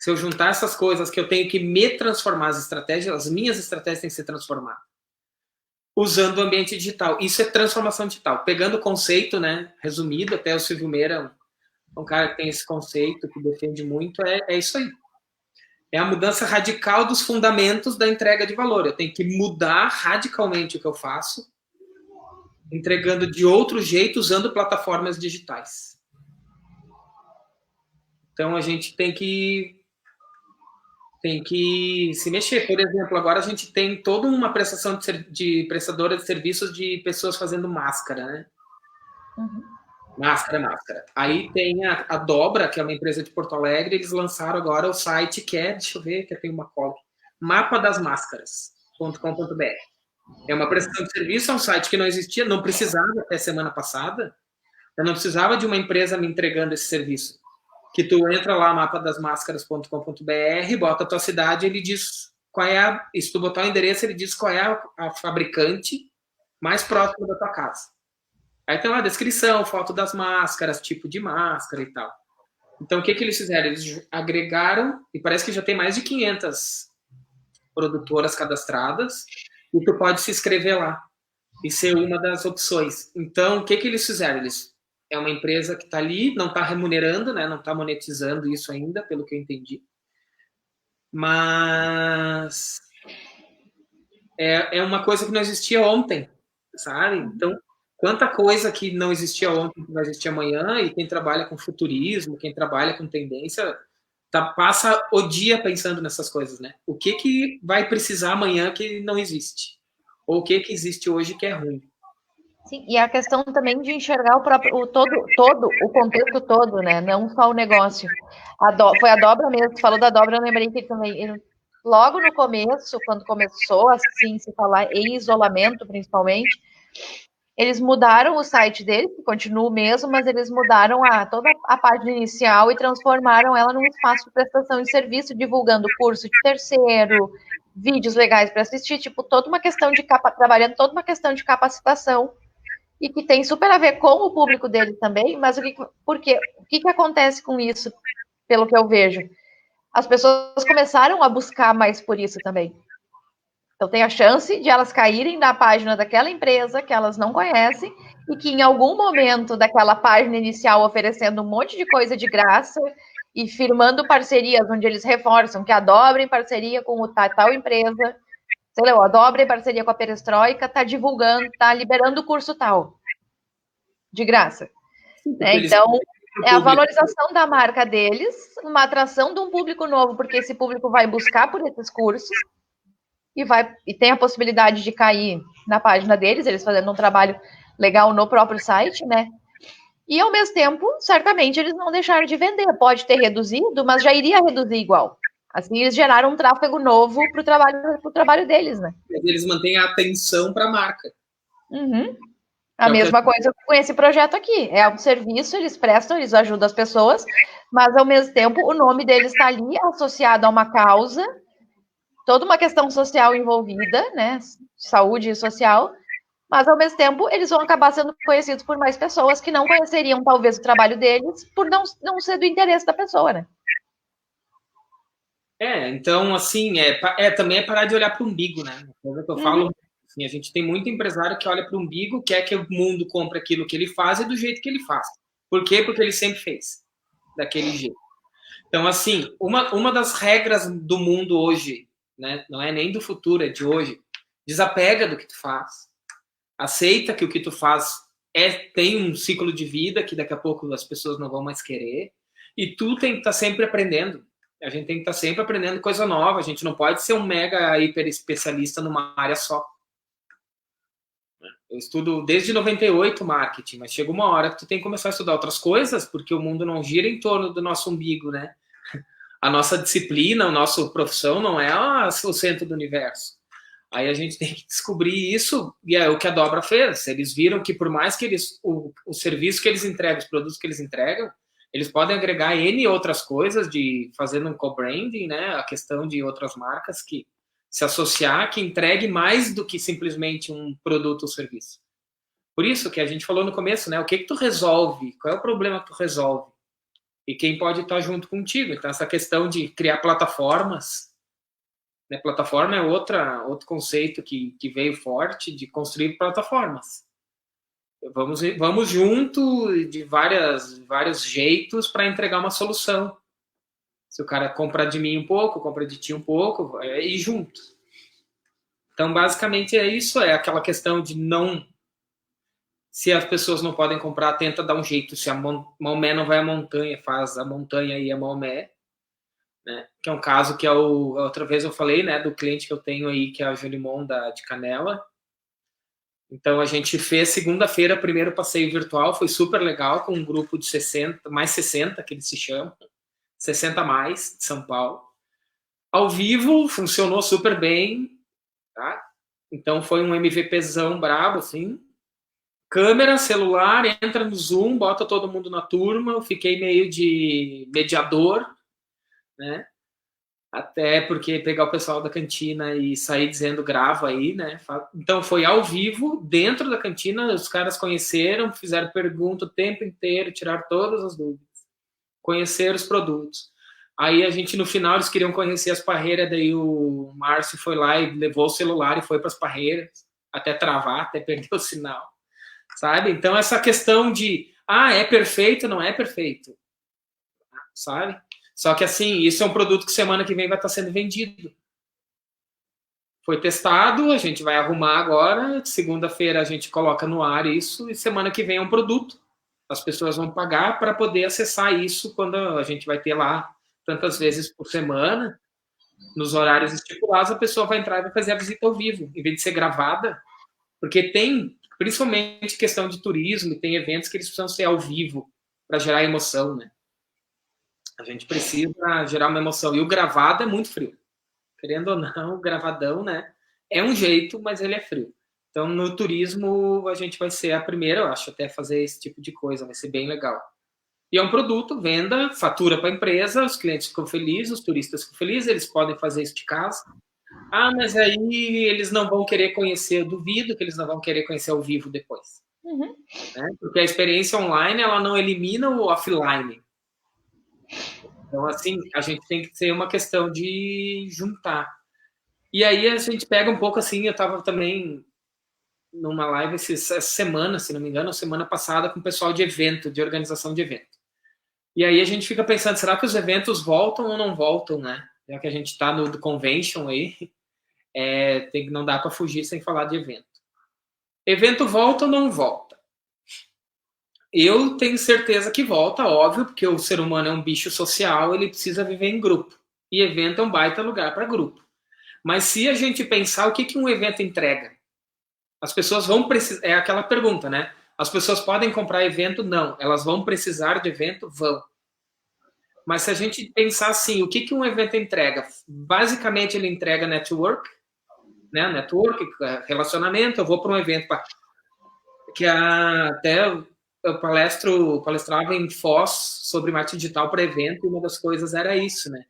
Se eu juntar essas coisas que eu tenho que me transformar as minhas estratégias têm que ser transformadas. Usando o ambiente digital. Isso é transformação digital. Pegando o conceito, né, resumido, até o Silvio Meira, um cara que tem esse conceito, que defende muito, é isso aí. É a mudança radical dos fundamentos da entrega de valor. Eu tenho que mudar radicalmente o que eu faço, entregando de outro jeito, usando plataformas digitais. Então, a gente tem que se mexer. Por exemplo, agora a gente tem toda uma prestação de prestadora de serviços de pessoas fazendo máscara, né? Uhum. Máscara. Aí tem a Dobra, que é uma empresa de Porto Alegre, eles lançaram agora o site que é, deixa eu ver, que tem uma cola, mapadasmáscaras.com.br. É uma prestação de serviço, é um site que não existia, não precisava até semana passada, eu não precisava de uma empresa me entregando esse serviço. Que tu entra lá, mapadasmáscaras.com.br, bota a tua cidade, ele diz qual é e se tu botar o endereço, ele diz qual é a fabricante mais próxima da tua casa. Aí tem lá a descrição, foto das máscaras, tipo de máscara e tal. Então, o que eles fizeram? Eles agregaram, e parece que já tem mais de 500 produtoras cadastradas, e tu pode se inscrever lá e ser uma das opções. Então, o que eles fizeram? É uma empresa que está ali, não está remunerando, né? Não está monetizando isso ainda, pelo que eu entendi. Mas é uma coisa que não existia ontem, sabe? Então, quanta coisa que não existia ontem que vai existir amanhã, e quem trabalha com futurismo, quem trabalha com tendência, passa o dia pensando nessas coisas, né? O que vai precisar amanhã que não existe? Ou o que existe hoje que é ruim? Sim, e a questão também de enxergar o contexto todo, né? Não só o negócio. Foi a Dobra mesmo, falou da Dobra, eu lembrei que também, logo no começo, quando começou assim, se falar em isolamento, principalmente, eles mudaram o site deles, que continua o mesmo, mas eles mudaram toda a página inicial e transformaram ela num espaço de prestação de serviço, divulgando curso de terceiro, vídeos legais para assistir, tipo, toda uma questão trabalhando toda uma questão de capacitação, e que tem super a ver com o público dele também, mas por quê? O que acontece com isso, pelo que eu vejo? As pessoas começaram a buscar mais por isso também. Então tem a chance de elas caírem na página daquela empresa que elas não conhecem e que em algum momento daquela página inicial oferecendo um monte de coisa de graça e firmando parcerias onde eles reforçam que a Dobra em parceria com tal empresa, sei lá, a Dobra em parceria com a Perestroika está divulgando, está liberando o curso tal, de graça. Né? Então, é a valorização da marca deles, uma atração de um público novo, porque esse público vai buscar por esses cursos e tem a possibilidade de cair na página deles, eles fazendo um trabalho legal no próprio site, né? E, ao mesmo tempo, certamente eles não deixaram de vender. Pode ter reduzido, mas já iria reduzir igual. Assim, eles geraram um tráfego novo para o trabalho deles, né? Eles mantêm a atenção para a marca. Uhum. A mesma coisa com esse projeto aqui. É um serviço, eles prestam, eles ajudam as pessoas, mas, ao mesmo tempo, o nome deles está ali associado a uma causa, toda uma questão social envolvida, né? Saúde social, mas, ao mesmo tempo, eles vão acabar sendo conhecidos por mais pessoas que não conheceriam, talvez, o trabalho deles, por não ser do interesse da pessoa, né? Então, assim, também é parar de olhar para o umbigo, né? Uma coisa que eu falo, assim, a gente tem muito empresário que olha para o umbigo, quer que o mundo compre aquilo que ele faz e do jeito que ele faz. Por quê? Porque ele sempre fez daquele jeito. Então, assim, uma das regras do mundo hoje, né? Não é nem do futuro, é de hoje. Desapega do que tu faz. Aceita que o que tu faz tem um ciclo de vida que daqui a pouco as pessoas não vão mais querer. E tu tem que estar sempre aprendendo. A gente tem que estar sempre aprendendo coisa nova. A gente não pode ser um mega hiper especialista numa área só. Eu estudo desde 98 marketing, mas chega uma hora que tu tem que começar a estudar outras coisas, porque o mundo não gira em torno do nosso umbigo, né? A nossa disciplina, a nossa profissão não é o centro do universo. Aí a gente tem que descobrir isso, e é o que a Dobra fez. Eles viram que por mais que o serviço que eles entregam, os produtos que eles entregam, eles podem agregar N outras coisas, fazendo um co-branding, né? A questão de outras marcas que se associar, que entregue mais do que simplesmente um produto ou serviço. Por isso que a gente falou no começo, né? O que tu resolve? Qual é o problema que tu resolve? E quem pode estar junto contigo? Então, essa questão de criar plataformas, né? Plataforma é outro conceito que veio forte, de construir plataformas. Vamos junto de vários jeitos para entregar uma solução. Se o cara compra de mim um pouco, compra de ti um pouco, ir junto. Então, basicamente, é isso. É aquela questão de não... Se as pessoas não podem comprar, tenta dar um jeito. Se a Maomé não vai à montanha, faz a montanha e a Maomé. Né? Que é um caso que outra vez eu falei, né, do cliente que eu tenho aí, que é a Jolimon de Canela. Então, a gente fez segunda-feira, primeiro passeio virtual, foi super legal, com um grupo de 60, mais 60, que eles se chamam, 60 mais, de São Paulo. Ao vivo, funcionou super bem, tá? Então, foi um MVPzão brabo, assim. Câmera, celular, entra no Zoom, bota todo mundo na turma, eu fiquei meio de mediador, né? Até porque pegar o pessoal da cantina e sair dizendo grava aí, né? Então foi ao vivo, dentro da cantina, os caras conheceram, fizeram pergunta o tempo inteiro, tiraram todas as dúvidas, conheceram os produtos. Aí a gente, no final, eles queriam conhecer as parreiras, daí o Márcio foi lá e levou o celular e foi para as parreiras, até travar, até perder o sinal, sabe? Então essa questão de, é perfeito, não é perfeito, sabe? Só que, assim, isso é um produto que semana que vem vai estar sendo vendido. Foi testado, a gente vai arrumar agora, segunda-feira a gente coloca no ar isso, e semana que vem é um produto. As pessoas vão pagar para poder acessar isso quando a gente vai ter lá tantas vezes por semana, nos horários estipulados, a pessoa vai entrar e vai fazer a visita ao vivo, em vez de ser gravada, porque tem, principalmente questão de turismo, tem eventos que eles precisam ser ao vivo para gerar emoção, né? A gente precisa gerar uma emoção. E o gravado é muito frio. Querendo ou não, o gravadão, né? É um jeito, mas ele é frio. Então, no turismo, a gente vai ser a primeira, eu acho, até fazer esse tipo de coisa. Vai ser bem legal. E é um produto, venda, fatura para a empresa, os clientes ficam felizes, os turistas ficam felizes, eles podem fazer isso de casa. Mas aí eles não vão querer conhecer, eu duvido que eles não vão querer conhecer ao vivo depois. Uhum. Né? Porque a experiência online, ela não elimina o offline. Então, assim, a gente tem que ter uma questão de juntar. E aí a gente pega um pouco assim, eu estava também numa live essa semana, se não me engano, semana passada, com o pessoal de evento, de organização de evento. E aí a gente fica pensando, será que os eventos voltam ou não voltam, né? Já que a gente está no convention aí, não dá para fugir sem falar de evento. Evento volta ou não volta? Eu tenho certeza que volta, óbvio, porque o ser humano é um bicho social, ele precisa viver em grupo. E evento é um baita lugar para grupo. Mas se a gente pensar, o que um evento entrega? As pessoas vão precisar... É aquela pergunta, né? As pessoas podem comprar evento? Não. Elas vão precisar de evento? Vão. Mas se a gente pensar assim, o que um evento entrega? Basicamente, ele entrega network, né? Network, relacionamento. Eu vou para um evento que até eu palestrava em Foz sobre marketing digital para evento, e uma das coisas era isso, né?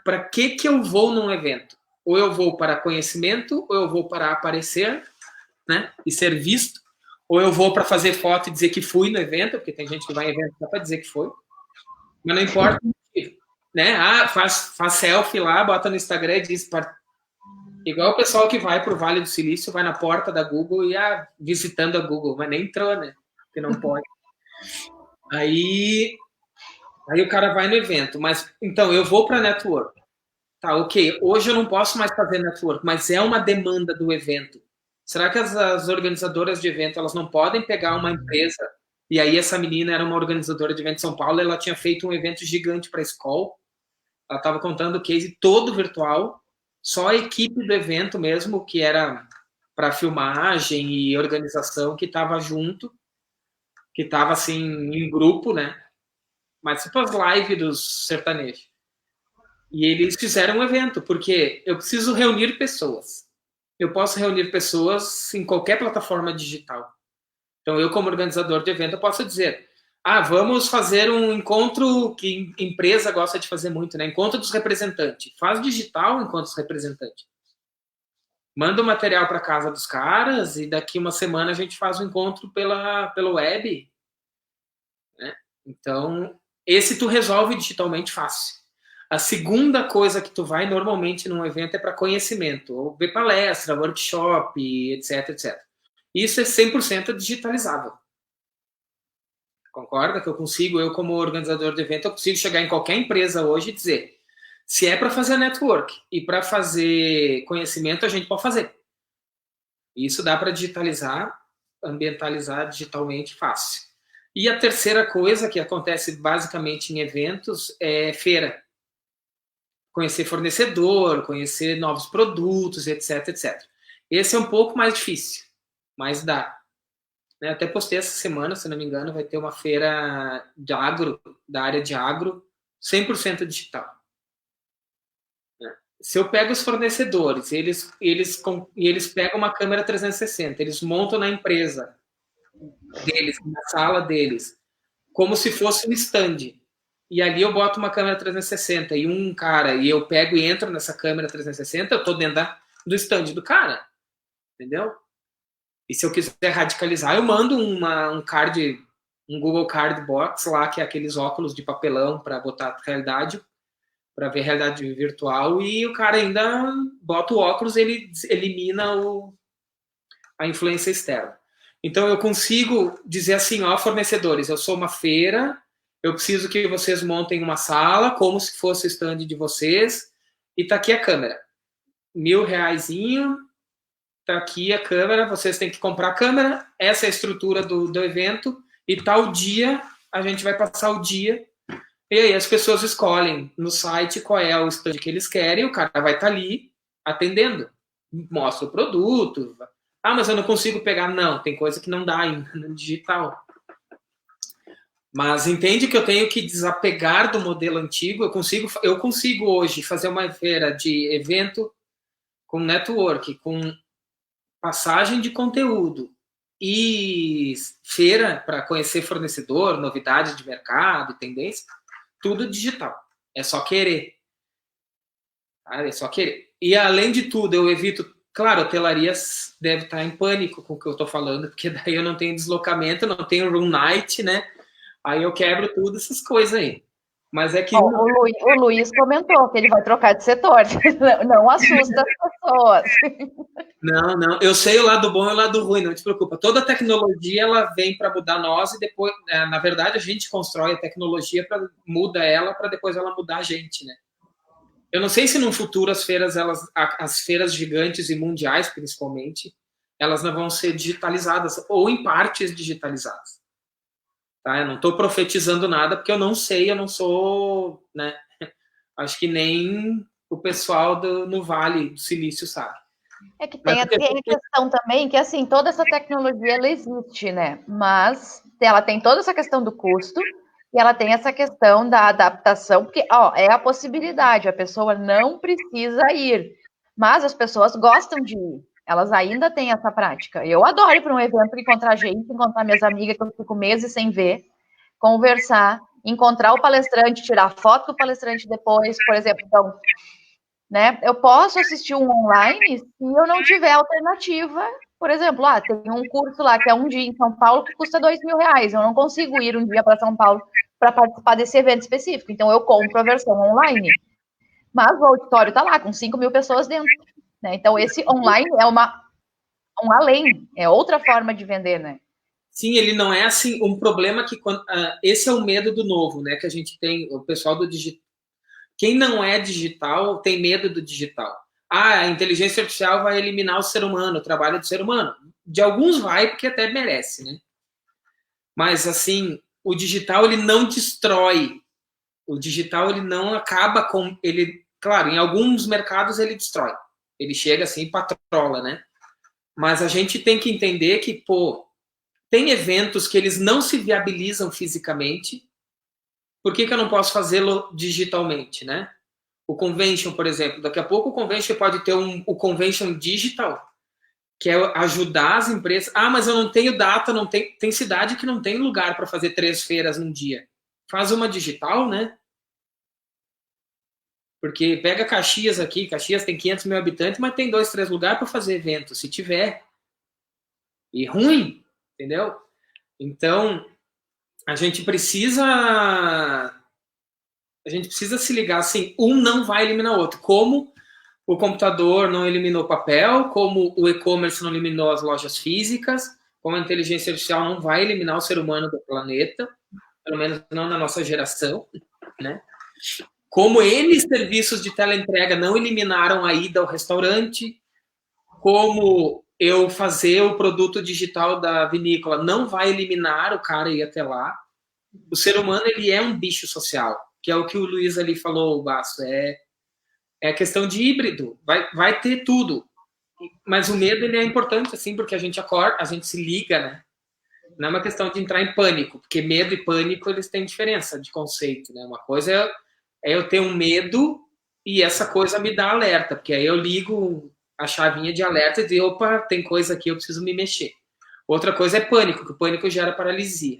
Para que eu vou num evento? Ou eu vou para conhecimento, ou eu vou para aparecer, né? E ser visto, ou eu vou para fazer foto e dizer que fui no evento, porque tem gente que vai em evento só para dizer que foi. Mas não importa, né? Ah, faz selfie lá, bota no Instagram e diz... Igual o pessoal que vai para o Vale do Silício, vai na porta da Google e visitando a Google, mas nem entrou, né? Porque não pode. Aí o cara vai no evento, mas então eu vou para network. Tá, ok. Hoje eu não posso mais fazer network, mas é uma demanda do evento. Será que as organizadoras de evento elas não podem pegar uma empresa? E aí essa menina era uma organizadora de evento em São Paulo, ela tinha feito um evento gigante para a escola. Ela estava contando o case todo virtual, só a equipe do evento mesmo, que era para filmagem e organização, que estava junto, que estava assim em grupo, né? Mas tipo as lives dos sertanejos. E eles fizeram um evento, porque eu preciso reunir pessoas. Eu posso reunir pessoas em qualquer plataforma digital. Então, eu, como organizador de evento, eu posso dizer, vamos fazer um encontro que empresa gosta de fazer muito, né? Encontro dos representantes. Faz digital encontro dos representantes. Manda o material para casa dos caras e daqui uma semana a gente faz o encontro pela web. Né? Então, esse tu resolve digitalmente fácil. A segunda coisa que tu vai normalmente num evento é para conhecimento, ou ver palestra, workshop, etc, etc. Isso é 100% digitalizável. Concorda que eu como organizador de evento, eu consigo chegar em qualquer empresa hoje e dizer, se é para fazer network e para fazer conhecimento, a gente pode fazer. Isso dá para digitalizar, ambientalizar digitalmente fácil. E a terceira coisa que acontece basicamente em eventos é feira. Conhecer fornecedor, conhecer novos produtos, etc, etc. Esse é um pouco mais difícil, mas dá. Eu até postei essa semana, se não me engano, vai ter uma feira de agro, da área de agro, 100% digital. Se eu pego os fornecedores, eles pegam uma câmera 360, eles montam na empresa deles, na sala deles, como se fosse um stand. E ali eu boto uma câmera 360 e um cara, e eu pego e entro nessa câmera 360, eu tô dentro do stand do cara. Entendeu? E se eu quiser radicalizar, eu mando um card, um Google Card Box lá, que é aqueles óculos de papelão para botar realidade, para ver realidade virtual, e o cara ainda bota o óculos, ele elimina a influência externa. Então eu consigo dizer assim, fornecedores, eu sou uma feira, eu preciso que vocês montem uma sala, como se fosse o stand de vocês, e tá aqui a câmera. R$1.000, tá aqui a câmera, vocês têm que comprar a câmera, essa é a estrutura do evento, e tal dia a gente vai passar o dia, e aí as pessoas escolhem no site qual é o stand que eles querem, o cara vai estar ali atendendo, mostra o produto, mas eu não consigo pegar, não, tem coisa que não dá ainda no digital. Mas entende que eu tenho que desapegar do modelo antigo, eu consigo hoje fazer uma feira de evento com network, com passagem de conteúdo e feira para conhecer fornecedor, novidade de mercado, tendência, tudo digital. É só querer. É só querer. E além de tudo, eu evito, claro, a hotelaria deve estar em pânico com o que eu estou falando, porque daí eu não tenho deslocamento, não tenho room night, né? Aí eu quebro tudo essas coisas aí. Mas é que... O Luiz comentou que ele vai trocar de setor. Não assusta as pessoas. Não. Eu sei o lado bom e o lado ruim, não te preocupa. Toda tecnologia, ela vem para mudar nós e depois... Na verdade, a gente constrói a tecnologia, muda ela, para depois ela mudar a gente, né? Eu não sei se no futuro as feiras gigantes e mundiais, principalmente, elas não vão ser digitalizadas, ou em partes digitalizadas. Tá? Eu não estou profetizando nada, porque eu não sei, eu não sou, né? Acho que nem o pessoal no Vale do Silício sabe. É que tem a questão também que, assim, toda essa tecnologia, ela existe, né? Mas ela tem toda essa questão do custo e ela tem essa questão da adaptação, porque, ó, é a possibilidade, a pessoa não precisa ir, mas as pessoas gostam de ir. Elas ainda têm essa prática. Eu adoro ir para um evento, encontrar gente, encontrar minhas amigas que eu fico meses sem ver, conversar, encontrar o palestrante, tirar foto com o palestrante depois, por exemplo. Então, né? Eu posso assistir um online se eu não tiver alternativa. Por exemplo, tem um curso lá que é um dia em São Paulo que custa R$ 2.000. Eu não consigo ir um dia para São Paulo para participar desse evento específico. Então, eu compro a versão online. Mas o auditório está lá, com 5.000 pessoas dentro. Né? Então, esse online é um além, é outra forma de vender, né? Sim, ele não é assim, um problema que esse é o medo do novo, né? Que a gente tem, o pessoal do digital. Quem não é digital tem medo do digital. A inteligência artificial vai eliminar o ser humano, o trabalho do ser humano. De alguns vai, porque até merece, né? Mas, assim, o digital, ele não destrói. O digital, ele não acaba com... Claro, em alguns mercados ele destrói. Ele chega assim e patrola, né? Mas a gente tem que entender que, tem eventos que eles não se viabilizam fisicamente. Por que eu não posso fazê-lo digitalmente, né? O convention, por exemplo, daqui a pouco o convention pode ter o convention digital, que é ajudar as empresas. Mas eu não tenho data, não tem cidade que não tem lugar para fazer 3 feiras num dia. Faz uma digital, né? Porque pega Caxias aqui, Caxias tem 500 mil habitantes, mas tem 2, 3 lugares para fazer evento, se tiver. E ruim, entendeu? Então, a gente precisa se ligar assim, um não vai eliminar o outro. Como o computador não eliminou o papel, como o e-commerce não eliminou as lojas físicas, como a inteligência artificial não vai eliminar o ser humano do planeta, pelo menos não na nossa geração, né? Como N serviços de teleentrega não eliminaram a ida ao restaurante, como eu fazer o produto digital da vinícola não vai eliminar o cara ir até lá. O ser humano, ele é um bicho social, que é o que o Luiz ali falou, o Basso, é questão de híbrido, vai ter tudo. Mas o medo, ele é importante, assim, porque a gente acorda, a gente se liga, né? Não é uma questão de entrar em pânico, porque medo e pânico, eles têm diferença de conceito, né? Uma coisa é eu ter um medo e essa coisa me dá alerta, porque aí eu ligo a chavinha de alerta e digo, opa, tem coisa aqui, eu preciso me mexer. Outra coisa é pânico, que o pânico gera paralisia,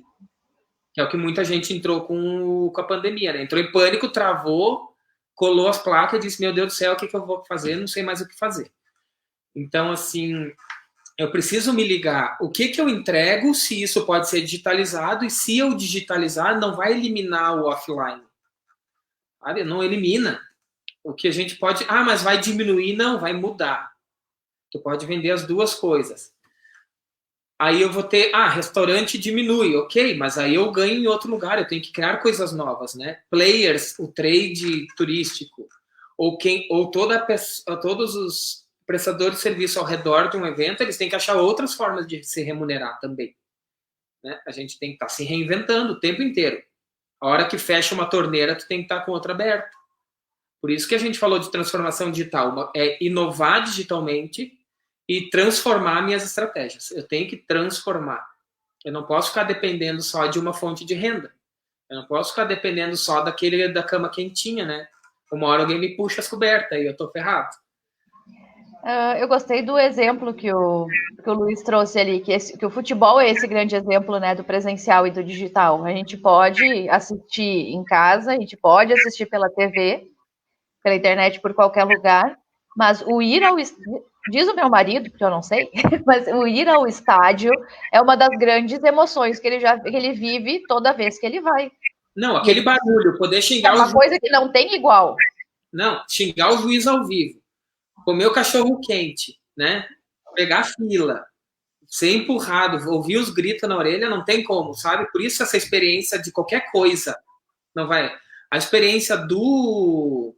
que é o que muita gente entrou com a pandemia, né? Entrou em pânico, travou, colou as placas e disse, meu Deus do céu, o que eu vou fazer? Não sei mais o que fazer. Então, assim, eu preciso me ligar. O que eu entrego, se isso pode ser digitalizado, e se eu digitalizar, não vai eliminar o offline. Sabe? Não elimina. O que a gente pode... mas vai diminuir? Não, vai mudar. Tu pode vender as duas coisas. Aí eu vou ter... restaurante diminui. Ok, mas aí eu ganho em outro lugar. Eu tenho que criar coisas novas, né? Players, o trade turístico. Ou todos os prestadores de serviço ao redor de um evento, eles têm que achar outras formas de se remunerar também. Né? A gente tem que estar se reinventando o tempo inteiro. A hora que fecha uma torneira, tu tem que estar com outra aberta. Por isso que a gente falou de transformação digital, é inovar digitalmente e transformar minhas estratégias. Eu tenho que transformar. Eu não posso ficar dependendo só de uma fonte de renda. Eu não posso ficar dependendo só da cama quentinha, né? Uma hora alguém me puxa as cobertas e eu tô ferrado. Eu gostei do exemplo que o Luiz trouxe ali, que o futebol é esse grande exemplo, né, do presencial e do digital. A gente pode assistir em casa, a gente pode assistir pela TV, pela internet, por qualquer lugar, mas o ir ao... Diz o meu marido, porque eu não sei, mas o ir ao estádio é uma das grandes emoções que ele vive toda vez que ele vai. Não, aquele barulho, poder xingar uma coisa que não tem igual. Não, xingar o juiz ao vivo. Comer o cachorro quente, né? Pegar fila, ser empurrado, ouvir os gritos na orelha, não tem como, sabe? Por isso essa experiência de qualquer coisa não vai. A experiência do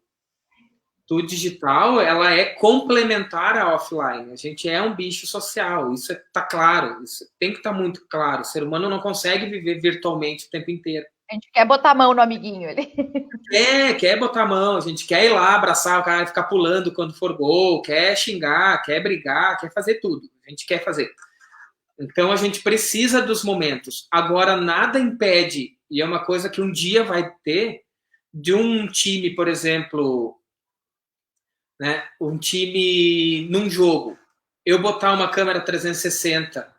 digital, ela é complementar à offline. A gente é um bicho social, isso tá claro, isso tem que estar muito claro. O ser humano não consegue viver virtualmente o tempo inteiro. A gente quer botar a mão no amiguinho ali. Quer botar a mão, a gente quer ir lá abraçar o cara, ficar pulando quando for gol, quer xingar, quer brigar, quer fazer tudo. A gente quer fazer. Então a gente precisa dos momentos. Agora, nada impede, e é uma coisa que um dia vai ter, de um time, por exemplo, né, um time num jogo, eu botar uma câmera 360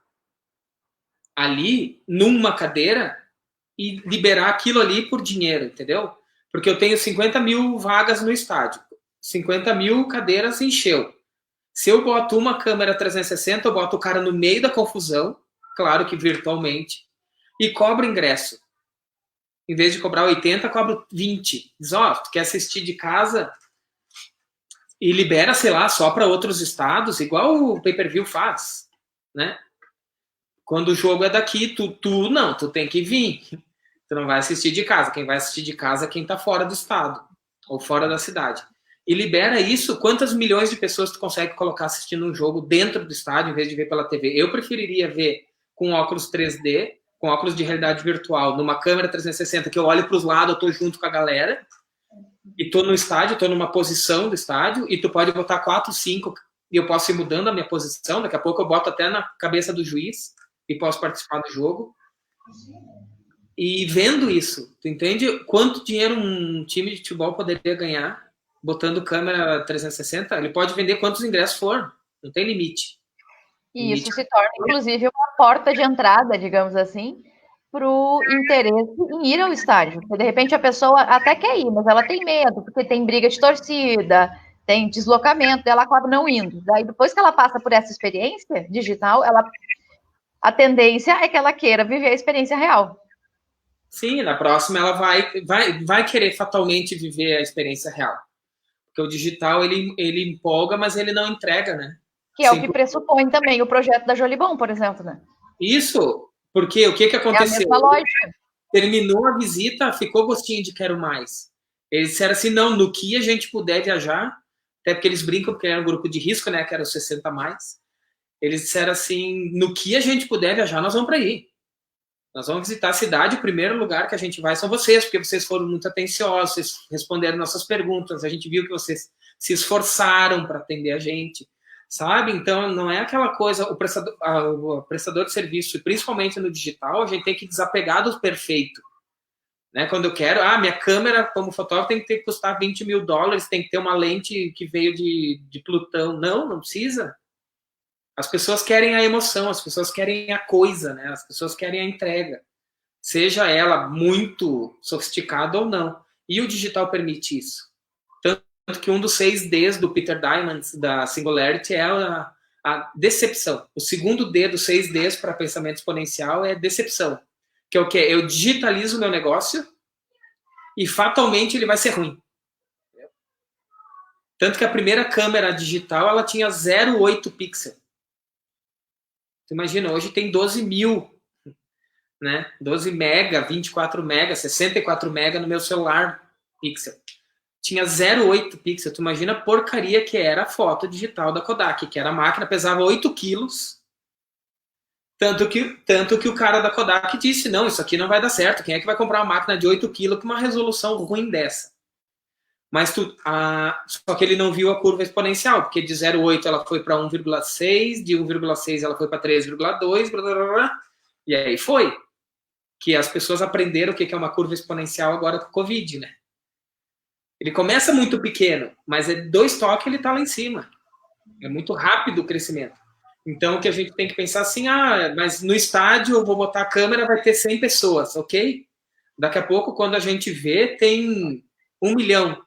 ali, numa cadeira, e liberar aquilo ali por dinheiro, entendeu? Porque eu tenho 50 mil vagas no estádio. 50 mil cadeiras encheu. Se eu boto uma câmera 360, eu boto o cara no meio da confusão, claro que virtualmente, e cobro ingresso. Em vez de cobrar 80, cobro 20. Diz, ó, tu quer assistir de casa e libera, sei lá, só para outros estados, igual o pay-per-view faz, né? Quando o jogo é daqui, tu tem que vir. Tu não vai assistir de casa. Quem vai assistir de casa é quem tá fora do estado ou fora da cidade. E libera isso, quantas milhões de pessoas tu consegue colocar assistindo um jogo dentro do estádio em vez de ver pela TV? Eu preferiria ver com óculos 3D, com óculos de realidade virtual, numa câmera 360, que eu olho para os lados, eu tô junto com a galera, e tô no estádio, tô numa posição do estádio, e tu pode botar 4, 5, e eu posso ir mudando a minha posição, daqui a pouco eu boto até na cabeça do juiz, e posso participar do jogo. E vendo isso, tu entende quanto dinheiro um time de futebol poderia ganhar botando câmera 360? Ele pode vender quantos ingressos for, não tem limite. E isso se torna, inclusive, uma porta de entrada, digamos assim, para o interesse em ir ao estádio. Porque, de repente, a pessoa até quer ir, mas ela tem medo, porque tem briga de torcida, tem deslocamento, ela acaba não indo. Daí, depois que ela passa por essa experiência digital, a tendência é que ela queira viver a experiência real. Sim, na próxima ela vai querer fatalmente viver a experiência real. Porque o digital, ele empolga, mas ele não entrega, né? Que é o que pressupõe também o projeto da Jolibon, por exemplo, né? Isso, porque o que aconteceu? É a mesma lógica. Terminou a visita, ficou gostinho de quero mais. Eles disseram assim, não, no que a gente puder viajar, até porque eles brincam, porque era um grupo de risco, né, que era os 60 mais. Eles disseram assim, no que a gente puder viajar, nós vamos para aí. Nós vamos visitar a cidade, o primeiro lugar que a gente vai são vocês, porque vocês foram muito atenciosos, vocês responderam nossas perguntas, a gente viu que vocês se esforçaram para atender a gente, sabe? Então, não é aquela coisa, o prestador de serviço, principalmente no digital, a gente tem que desapegar do perfeito. Né? Quando eu quero, minha câmera como fotógrafo tem que custar $20 mil, tem que ter uma lente que veio de Plutão. Não precisa. As pessoas querem a emoção, as pessoas querem a coisa, né? As pessoas querem a entrega, seja ela muito sofisticada ou não. E o digital permite isso. Tanto que um dos 6 Ds do Peter Diamandis, da Singularity, é a decepção. O segundo D dos 6 Ds para pensamento exponencial é decepção. Que é o quê? Eu digitalizo o meu negócio e fatalmente ele vai ser ruim. Tanto que a primeira câmera digital ela tinha 0,8 pixel. Tu imagina, hoje tem 12 mil, né? 12 mega, 24 mega, 64 mega no meu celular pixel. Tinha 0,8 pixel. Tu imagina a porcaria que era a foto digital da Kodak, que era a máquina, pesava 8 quilos. Tanto que o cara da Kodak disse, não, isso aqui não vai dar certo. Quem é que vai comprar uma máquina de 8 quilos com uma resolução ruim dessa? Mas só que ele não viu a curva exponencial, porque de 0,8 ela foi para 1,6, de 1,6 ela foi para 3,2, e aí foi. Que as pessoas aprenderam o que é uma curva exponencial agora com o Covid, né? Ele começa muito pequeno, mas é 2 toques ele está lá em cima. É muito rápido o crescimento. Então, o que a gente tem que pensar assim, mas no estádio eu vou botar a câmera, vai ter 100 pessoas, ok? Daqui a pouco, quando a gente vê, tem 1 milhão.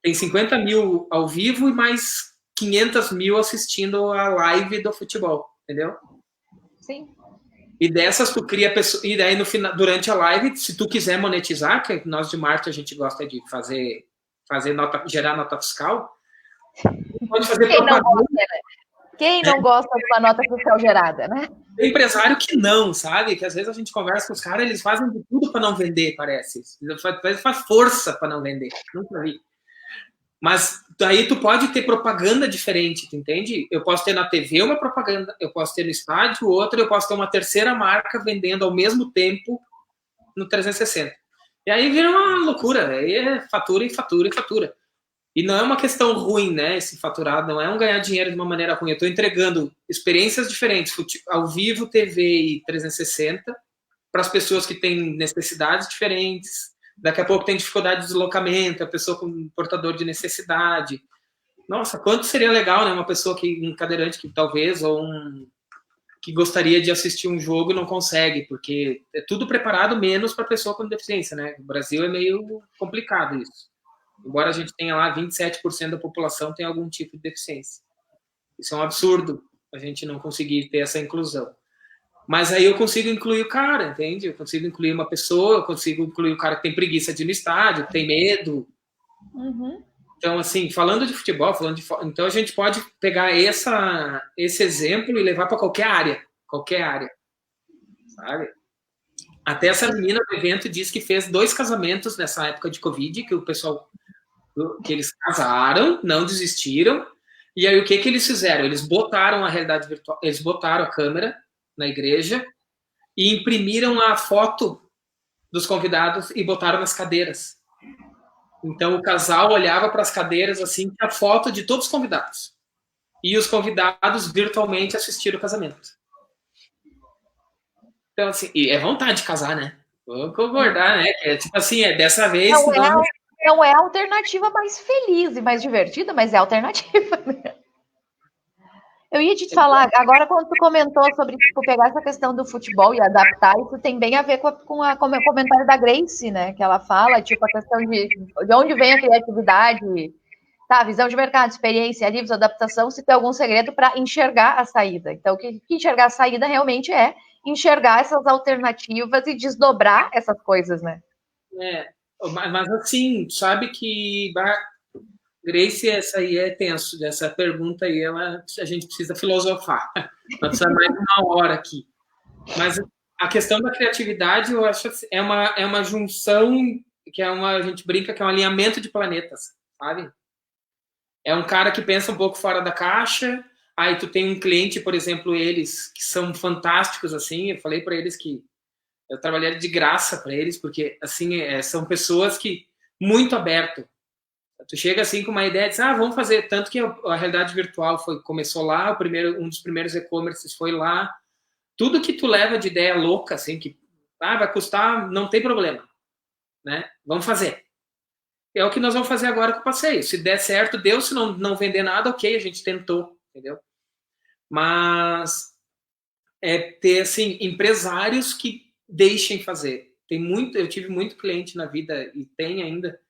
Tem 50 mil ao vivo e mais 500 mil assistindo a live do futebol, entendeu? Sim. E dessas tu cria pessoas, e daí no final, durante a live, se tu quiser monetizar, que nós de marketing a gente gosta de fazer gerar nota fiscal, pode fazer propaganda. Quem não gosta de uma nota fiscal gerada, né? Tem empresário que não, sabe? Que às vezes a gente conversa com os caras, eles fazem de tudo para não vender, parece. Eles fazem força para não vender. Nunca vi. Mas daí tu pode ter propaganda diferente, tu entende? Eu posso ter na TV uma propaganda, eu posso ter no estádio outra, eu posso ter uma terceira marca vendendo ao mesmo tempo no 360. E aí vira uma loucura, aí é fatura e fatura e fatura. E não é uma questão ruim, né? Esse faturado não é um ganhar dinheiro de uma maneira ruim. Eu estou entregando experiências diferentes, ao vivo, TV e 360, para as pessoas que têm necessidades diferentes. Daqui a pouco tem dificuldade de deslocamento, a pessoa com portador de necessidade. Nossa, quanto seria legal, né? Uma pessoa um cadeirante que talvez, ou que gostaria de assistir um jogo e não consegue, porque é tudo preparado menos para pessoa com deficiência, né? No Brasil é meio complicado isso. Embora a gente tenha lá 27% da população tem algum tipo de deficiência. Isso é um absurdo, a gente não conseguir ter essa inclusão. Mas aí eu consigo incluir o cara, entende? Eu consigo incluir uma pessoa, eu consigo incluir o cara que tem preguiça de ir no estádio, que tem medo. Uhum. Então, assim, falando de futebol, então a gente pode pegar esse exemplo e levar para qualquer área, sabe? Até essa menina do evento disse que fez 2 casamentos nessa época de Covid, que o pessoal, que eles casaram, não desistiram, e aí o que eles fizeram? Eles botaram a realidade virtual, eles botaram a câmera na igreja e imprimiram a foto dos convidados e botaram nas cadeiras. Então o casal olhava para as cadeiras assim, a foto de todos os convidados. E os convidados virtualmente assistiram o casamento. Então, assim, e é vontade de casar, né? Vou concordar, né? É tipo assim, dessa vez. Não é a alternativa mais feliz e mais divertida, mas é a alternativa. Eu ia te falar, agora quando tu comentou sobre tipo, pegar essa questão do futebol e adaptar, isso tem bem a ver com o comentário da Grace, né? Que ela fala, tipo, a questão de onde vem a criatividade, tá? Visão de mercado, experiência, livros, adaptação, se tem algum segredo para enxergar a saída. Então, o que enxergar a saída realmente é enxergar essas alternativas e desdobrar essas coisas, né? Mas assim, sabe que Grace, essa aí é tenso, essa pergunta aí, a gente precisa filosofar. Vai precisar mais de uma hora aqui. Mas a questão da criatividade, eu acho é uma junção, a gente brinca que é um alinhamento de planetas, sabe? É um cara que pensa um pouco fora da caixa, aí tu tem um cliente, por exemplo, eles que são fantásticos, assim, eu falei para eles que eu trabalharia de graça para eles, porque, assim, são pessoas que muito aberto. Tu chega assim com uma ideia de vamos fazer, tanto que a realidade virtual começou lá, um dos primeiros e-commerces foi lá, tudo que tu leva de ideia louca, assim, que vai custar, não tem problema, né? Vamos fazer. É o que nós vamos fazer agora com o passeio. Se der certo, deu, se não vender nada, ok, a gente tentou, entendeu? Mas ter, assim, empresários que deixem fazer. Eu tive muito cliente na vida, e tem ainda,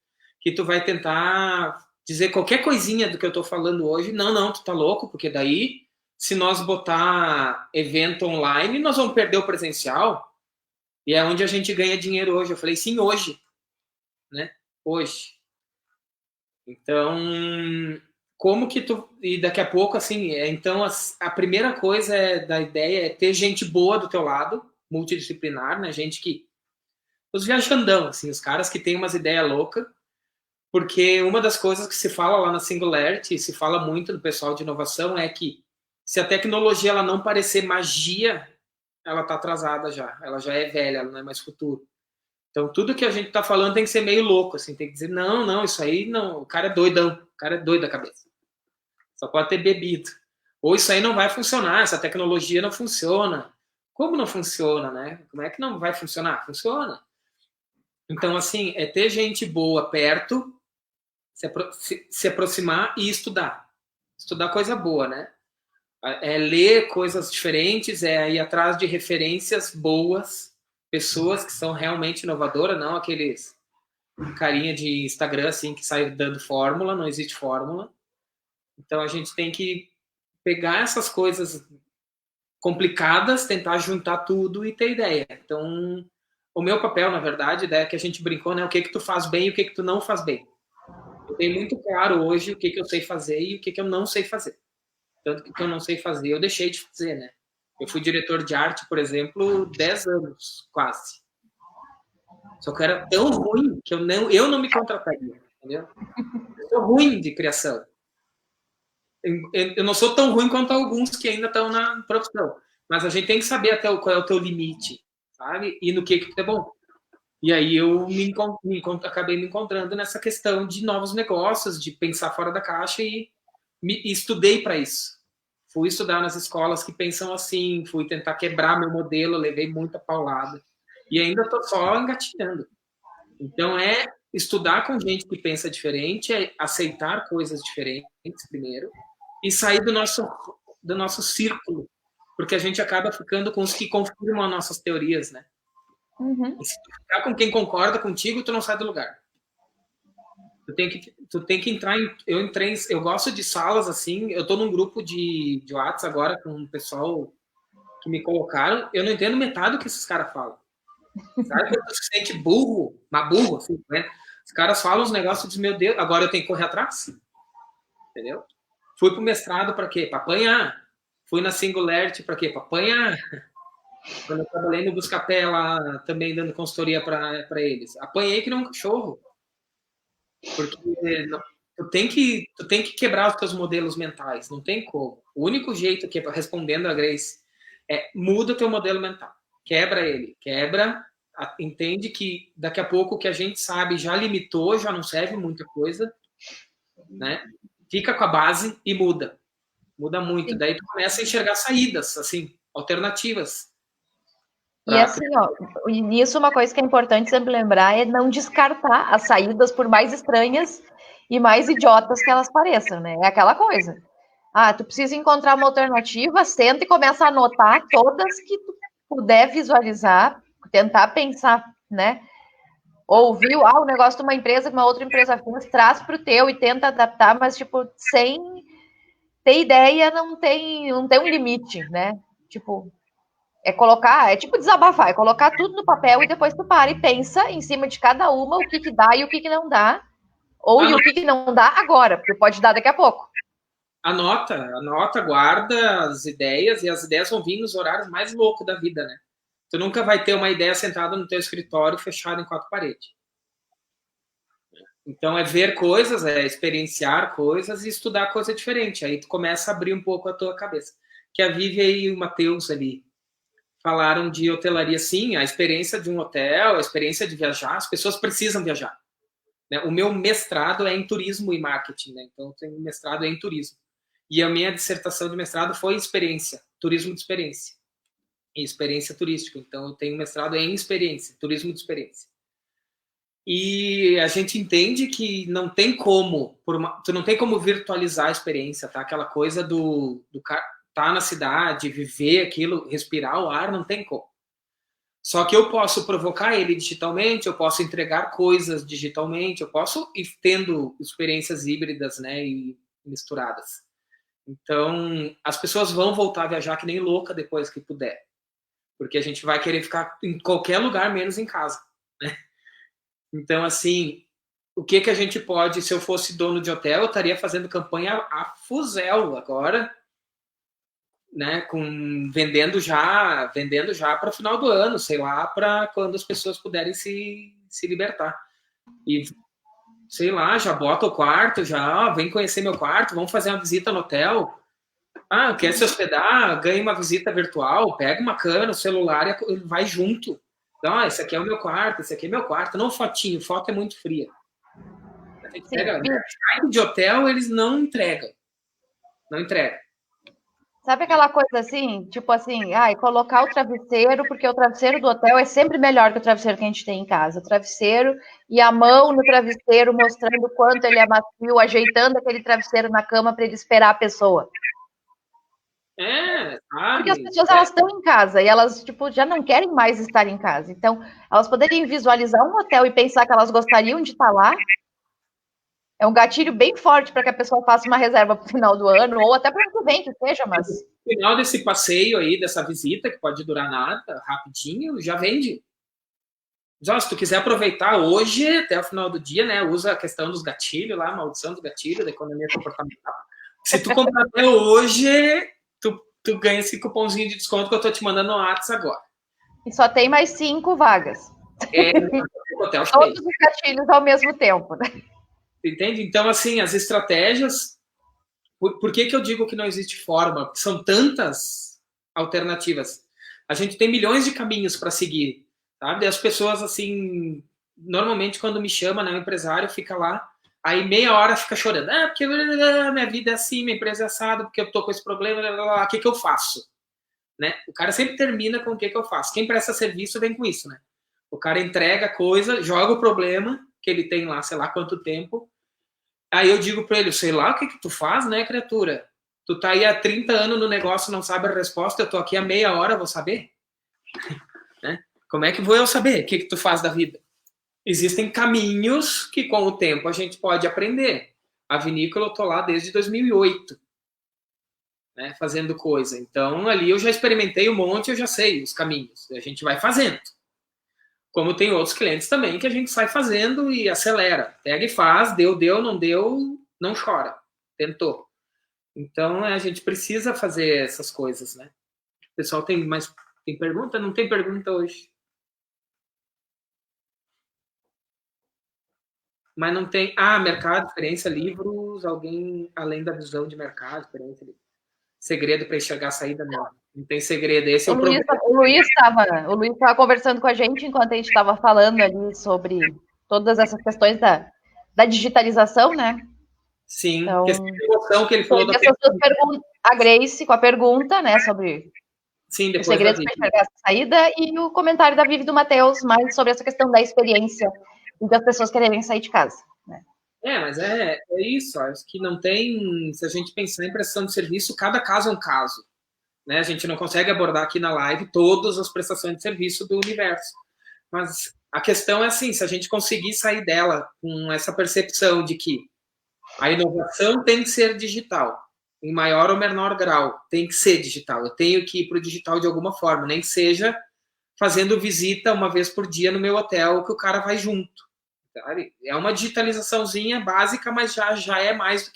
que tu vai tentar dizer qualquer coisinha do que eu tô falando hoje. Não, tu tá louco, porque daí, se nós botar evento online, nós vamos perder o presencial, e é onde a gente ganha dinheiro hoje. Eu falei, sim, hoje, né? Hoje. Então, como que tu... E daqui a pouco, assim, então a primeira coisa da ideia é ter gente boa do teu lado, multidisciplinar, né? Gente que... Os viajandão, assim, os caras que têm umas ideias loucas, porque uma das coisas que se fala lá na Singularity, se fala muito do pessoal de inovação, é que se a tecnologia ela não parecer magia, ela está atrasada já, ela já é velha, ela não é mais futuro. Então, tudo que a gente está falando tem que ser meio louco, assim, tem que dizer, não, isso aí não, o cara é doidão, o cara é doido da cabeça. Só pode ter bebido. Ou isso aí não vai funcionar, essa tecnologia não funciona. Como não funciona, né? Como é que não vai funcionar? Funciona. Então, assim, é ter gente boa perto, se aproximar e estudar. Estudar coisa boa, né? É ler coisas diferentes, é ir atrás de referências boas, pessoas que são realmente inovadoras, não aqueles carinha de Instagram assim que sai dando fórmula, não existe fórmula. Então a gente tem que pegar essas coisas complicadas, tentar juntar tudo e ter ideia. Então, o meu papel, na verdade, é que a gente brincou, né? O que tu faz bem e o que tu não faz bem. Eu tenho muito claro hoje o que eu sei fazer e o que eu não sei fazer. Tanto que eu não sei fazer, eu deixei de fazer, né? Eu fui diretor de arte, por exemplo, 10 anos, quase. Só que eu era tão ruim que eu não me contrataria, entendeu? Eu sou ruim de criação. Eu não sou tão ruim quanto alguns que ainda estão na profissão. Mas a gente tem que saber até qual é o teu limite, sabe? E no que tu é bom. E aí eu acabei me encontrando nessa questão de novos negócios, de pensar fora da caixa e estudei para isso. Fui estudar nas escolas que pensam assim, fui tentar quebrar meu modelo, levei muita paulada. E ainda estou só engatinhando. Então, é estudar com gente que pensa diferente, é aceitar coisas diferentes primeiro e sair do nosso círculo, porque a gente acaba ficando com os que confirmam as nossas teorias, né? Uhum. E se tu ficar com quem concorda contigo, tu não sai do lugar. Tu tem que entrar em... Eu gosto de salas assim, eu tô num grupo de WhatsApp agora com um pessoal que me colocaram, eu não entendo metade do que esses caras falam. Sabe quando tu se sente burro, mas burro, assim, né? Os caras falam uns negócios e dizem, meu Deus, agora eu tenho que correr atrás. Entendeu? Fui pro mestrado para quê? Para apanhar. Fui na Singularity para quê? Para apanhar. Quando eu trabalhei no Buscapé lá, também dando consultoria para eles. Apanhei que nem um cachorro. Porque tu tem que quebrar os teus modelos mentais. Não tem como. O único jeito que, respondendo a Grace, é muda o teu modelo mental. Quebra ele. Quebra, entende que daqui a pouco o que a gente sabe já limitou, já não serve muita coisa, né? Fica com a base e muda. Muda muito. Sim. Daí tu começa a enxergar saídas, assim, alternativas. E assim, ó, nisso uma coisa que é importante sempre lembrar é não descartar as saídas, por mais estranhas e mais idiotas que elas pareçam, né? É aquela coisa. Ah, tu precisa encontrar uma alternativa, senta e começa a anotar todas que tu puder visualizar, tentar pensar, né? Ouviu, o negócio de uma empresa que uma outra empresa fez, traz para o teu e tenta adaptar, mas, tipo, sem ter ideia, não tem um limite, né? Tipo, é tipo desabafar, é colocar tudo no papel e depois tu para e pensa em cima de cada uma o que dá e o que não dá, ou e o que não dá agora, porque pode dar daqui a pouco. Anota, guarda as ideias, e as ideias vão vir nos horários mais loucos da vida, né? Tu nunca vai ter uma ideia sentada no teu escritório fechado em quatro paredes. Então, é ver coisas, é experienciar coisas e estudar coisa diferente. Aí tu começa a abrir um pouco a tua cabeça. Que a Vivian e o Matheus ali falaram de hotelaria, sim, a experiência de um hotel, a experiência de viajar, as pessoas precisam viajar. O meu mestrado é em turismo e marketing, né? Então, eu tenho mestrado em turismo. E a minha dissertação de mestrado foi experiência, turismo de experiência. E experiência turística. Então, eu tenho mestrado em experiência, turismo de experiência. E a gente entende que não tem como, tu não tem como virtualizar a experiência, tá? Aquela coisa do tá na cidade, viver aquilo, respirar o ar, não tem como. Só que eu posso provocar ele digitalmente, eu posso entregar coisas digitalmente, eu posso ir tendo experiências híbridas, né, e misturadas. Então, as pessoas vão voltar a viajar que nem louca depois que puder. Porque a gente vai querer ficar em qualquer lugar, menos em casa, né? Então, assim, o que a gente pode... Se eu fosse dono de hotel, eu estaria fazendo campanha a fuzel agora, né, vendendo já para o final do ano, sei lá, para quando as pessoas puderem se libertar. E, sei lá, já bota o quarto, já vem conhecer meu quarto, vamos fazer uma visita no hotel. Quer se hospedar? Ganha uma visita virtual, pega uma câmera, o celular e vai junto. Então, esse aqui é o meu quarto, esse aqui é meu quarto. Não fotinho, foto é muito fria. A gente pega, de hotel, eles não entregam. Não entregam. Sabe aquela coisa assim, tipo assim, colocar o travesseiro, porque o travesseiro do hotel é sempre melhor que o travesseiro que a gente tem em casa. O travesseiro e a mão no travesseiro mostrando o quanto ele é macio, ajeitando aquele travesseiro na cama para ele esperar a pessoa. Sabe? Porque as pessoas elas estão em casa e elas tipo já não querem mais estar em casa. Então, elas poderiam visualizar um hotel e pensar que elas gostariam de estar lá. É um gatilho bem forte para que a pessoa faça uma reserva para o final do ano, ou até para o ano que vem, que seja, mas... No final desse passeio aí, dessa visita, que pode durar nada, rapidinho, já vende. Já, se tu quiser aproveitar hoje, até o final do dia, né, usa a questão dos gatilhos lá, a maldição dos gatilhos, da economia comportamental. Se tu comprar até hoje, tu ganha esse cupomzinho de desconto que eu tô te mandando no WhatsApp agora. E só tem mais 5 vagas. Todos os gatilhos ao mesmo tempo, né? Entende? Então, assim, as estratégias... Por que eu digo que não existe fórmula? Porque são tantas alternativas. A gente tem milhões de caminhos para seguir. sabe? As pessoas, assim, normalmente quando me chama, né, o empresário fica lá, aí meia hora fica chorando. Ah, porque minha vida é assim, minha empresa é assada, porque eu tô com esse problema, o que eu faço? Né? O cara sempre termina com o que eu faço. Quem presta serviço vem com isso, né? O cara entrega a coisa, joga o problema que ele tem lá, sei lá quanto tempo. Aí eu digo para ele, sei lá o que tu faz, né, criatura? Tu tá aí há 30 anos no negócio, não sabe a resposta, eu tô aqui há meia hora, vou saber? Né? Como é que vou eu saber o que tu faz da vida? Existem caminhos que com o tempo a gente pode aprender. A vinícola eu tô lá desde 2008, né, fazendo coisa. Então ali eu já experimentei um monte, eu já sei os caminhos. A gente vai fazendo. Como tem outros clientes também que a gente sai fazendo e acelera. Pega e faz, deu, não deu, não chora. Tentou. Então a gente precisa fazer essas coisas, né? O pessoal tem pergunta? Não tem pergunta hoje. Mas não tem. Ah, mercado, experiência, livros, alguém além da visão de mercado, experiência, segredo para enxergar a saída, não. Não tem segredo. Esse é o problema. O Luiz estava conversando com a gente enquanto a gente estava falando ali sobre todas essas questões da digitalização, né? Sim, então, emoção que ele falou da a Grace com a pergunta, né, sobre sim, os segredos para enxergar essa saída, e o comentário da Vivi e do Matheus mais sobre essa questão da experiência e das pessoas quererem sair de casa. Né? Mas é isso, acho que não tem, se a gente pensar em prestação de serviço, cada caso é um caso. Né? A gente não consegue abordar aqui na live todas as prestações de serviço do universo. Mas a questão é assim, se a gente conseguir sair dela com essa percepção de que a inovação tem que ser digital, em maior ou menor grau, tem que ser digital. Eu tenho que ir para o digital de alguma forma, nem que seja fazendo visita uma vez por dia no meu hotel, que o cara vai junto. Sabe? É uma digitalizaçãozinha básica, mas já é mais do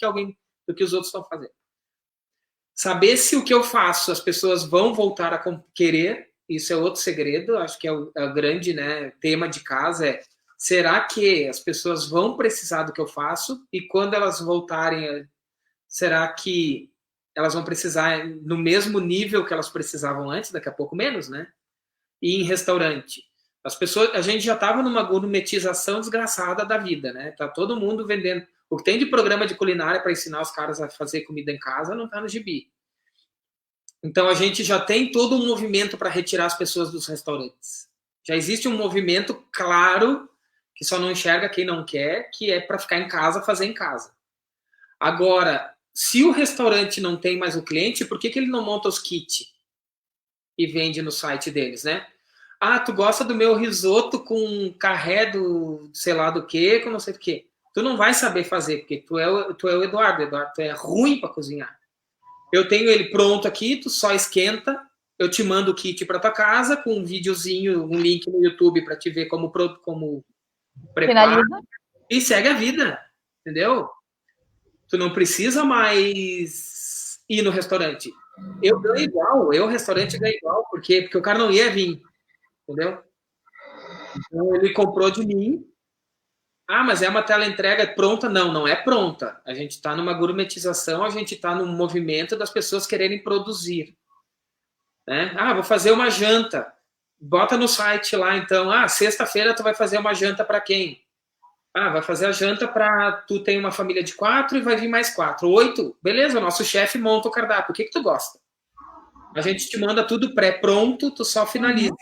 que os outros estão fazendo. Saber se o que eu faço as pessoas vão voltar a querer, isso é outro segredo, acho que é o grande, né, tema de casa, será que as pessoas vão precisar do que eu faço? E quando elas voltarem, será que elas vão precisar no mesmo nível que elas precisavam antes, daqui a pouco menos, né? E em restaurante. As pessoas, a gente já estava numa gourmetização desgraçada da vida, né? Tá todo mundo vendendo. O que tem de programa de culinária para ensinar os caras a fazer comida em casa não está no gibi. Então a gente já tem todo um movimento para retirar as pessoas dos restaurantes. Já existe um movimento claro, que só não enxerga quem não quer, que é para ficar em casa, fazer em casa. Agora, se o restaurante não tem mais o cliente, por que ele não monta os kits e vende no site deles, né? Ah, tu gosta do meu risoto com carré do sei lá do que, com não sei o que. Tu não vai saber fazer, porque tu é o Eduardo, tu é ruim para cozinhar. Eu tenho ele pronto aqui, tu só esquenta, eu te mando o kit para tua casa com um videozinho, um link no YouTube para te ver como prepara e segue a vida, entendeu? Tu não precisa mais ir no restaurante. Eu ganho igual, o restaurante ganha igual, porque o cara não ia vir, entendeu? Então ele comprou de mim. Ah, mas é uma tela entrega pronta? Não, não é pronta. A gente está numa gourmetização, a gente está num movimento das pessoas quererem produzir. Né? Ah, vou fazer uma janta. Bota no site lá, então. Ah, sexta-feira tu vai fazer uma janta para quem? Ah, vai fazer a janta para tu tem uma família de 4 e vai vir mais 4. 8? Beleza, o nosso chefe monta o cardápio. O que tu gosta? A gente te manda tudo pré-pronto, tu só finaliza.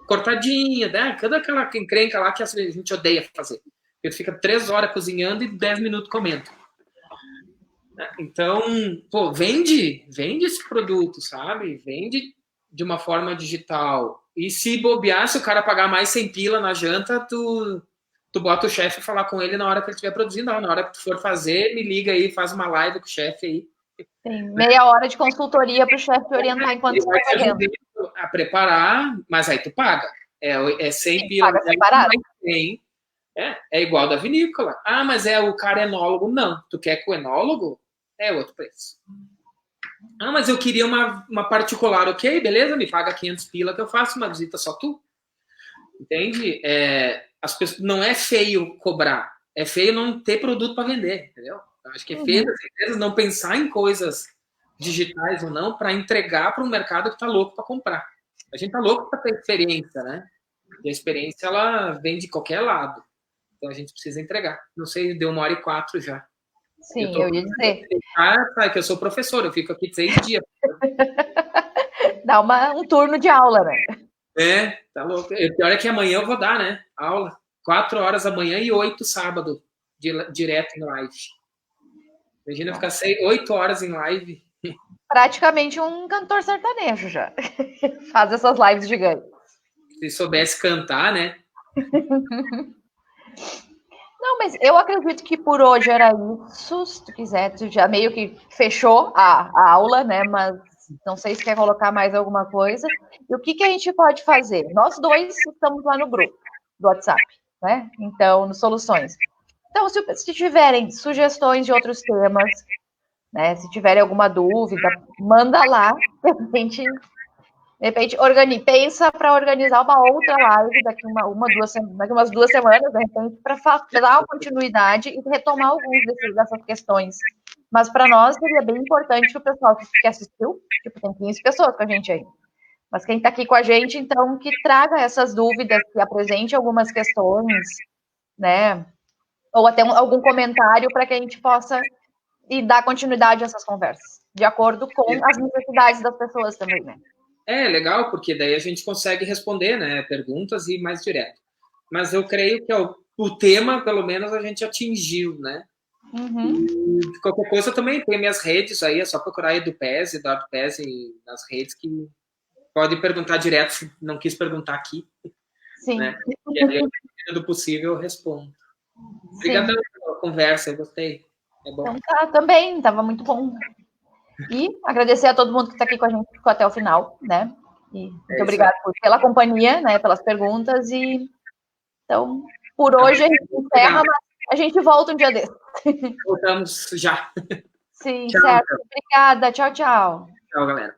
Cortadinha, né? Cada aquela encrenca lá que a gente odeia fazer. Ele fica 3 horas cozinhando e 10 minutos comendo. Então, pô, vende esse produto, sabe? Vende de uma forma digital. E se bobear, se o cara pagar mais 100 pila na janta, tu bota o chefe falar com ele na hora que ele estiver produzindo. Não, na hora que tu for fazer, me liga aí, faz uma live com o chefe aí. Tem meia hora de consultoria para o chefe orientar enquanto você está fazendo. A preparar, mas aí tu paga. É 100 pila. Paga separado. É igual da vinícola. Ah, mas o cara enólogo. Não. Tu quer com o enólogo? É outro preço. Ah, mas eu queria uma particular. Ok, beleza, me paga 500 pila que eu faço uma visita só tu. Entende? As pessoas, não é feio cobrar. É feio não ter produto para vender, entendeu? Eu acho que é feio as empresas não pensar em coisas digitais ou não para entregar para um mercado que está louco para comprar. A gente está louco para ter experiência, né? E a experiência, ela vem de qualquer lado. Então, a gente precisa entregar. Não sei, deu 1h04 já. Sim, eu ia dizer. Sabe que eu sou professor, eu fico aqui 6 dias. Dá um turno de aula, né? Tá louco. O pior é que amanhã eu vou dar, né? Aula. 4 horas amanhã e 8 sábado, direto em live. Imagina ficar 8 horas em live. Praticamente um cantor sertanejo já. Faz essas lives gigantes. Se soubesse cantar, né? Não, mas eu acredito que por hoje era isso. Se tu quiser, tu já meio que fechou a aula, né? Mas não sei se quer colocar mais alguma coisa. E o que a gente pode fazer? Nós dois estamos lá no grupo do WhatsApp, né? Então, no Soluções. Então, se tiverem sugestões de outros temas, né? Se tiverem alguma dúvida, manda lá. A gente, de repente, pensa para organizar uma outra live daqui daqui umas 2 semanas, de repente, para dar uma continuidade e retomar alguns dessas questões. Mas para nós seria bem importante o pessoal que assistiu, tipo, tem 15 pessoas com a gente aí. Mas quem está aqui com a gente, então, que traga essas dúvidas, que apresente algumas questões, né? Ou até algum comentário para que a gente possa dar continuidade a essas conversas, de acordo com as necessidades das pessoas também, né? Legal, porque daí a gente consegue responder, né? Perguntas e mais direto. Mas eu creio que o tema, pelo menos, a gente atingiu, né? Uhum. E qualquer coisa também tem minhas redes aí, é só procurar EduPes, EduPes nas redes que pode perguntar direto, se não quis perguntar aqui. Sim. Né? E aí, do possível, eu respondo. Obrigada pela conversa, eu gostei. É bom. Então tá, também, estava muito bom. E agradecer a todo mundo que está aqui com a gente, ficou até o final, né? E muito obrigada pela companhia, né? Pelas perguntas. E então, por hoje a gente encerra, mas a gente volta um dia desse. Voltamos já. Sim, tchau, certo. Obrigada. Tchau, tchau. Tchau, galera.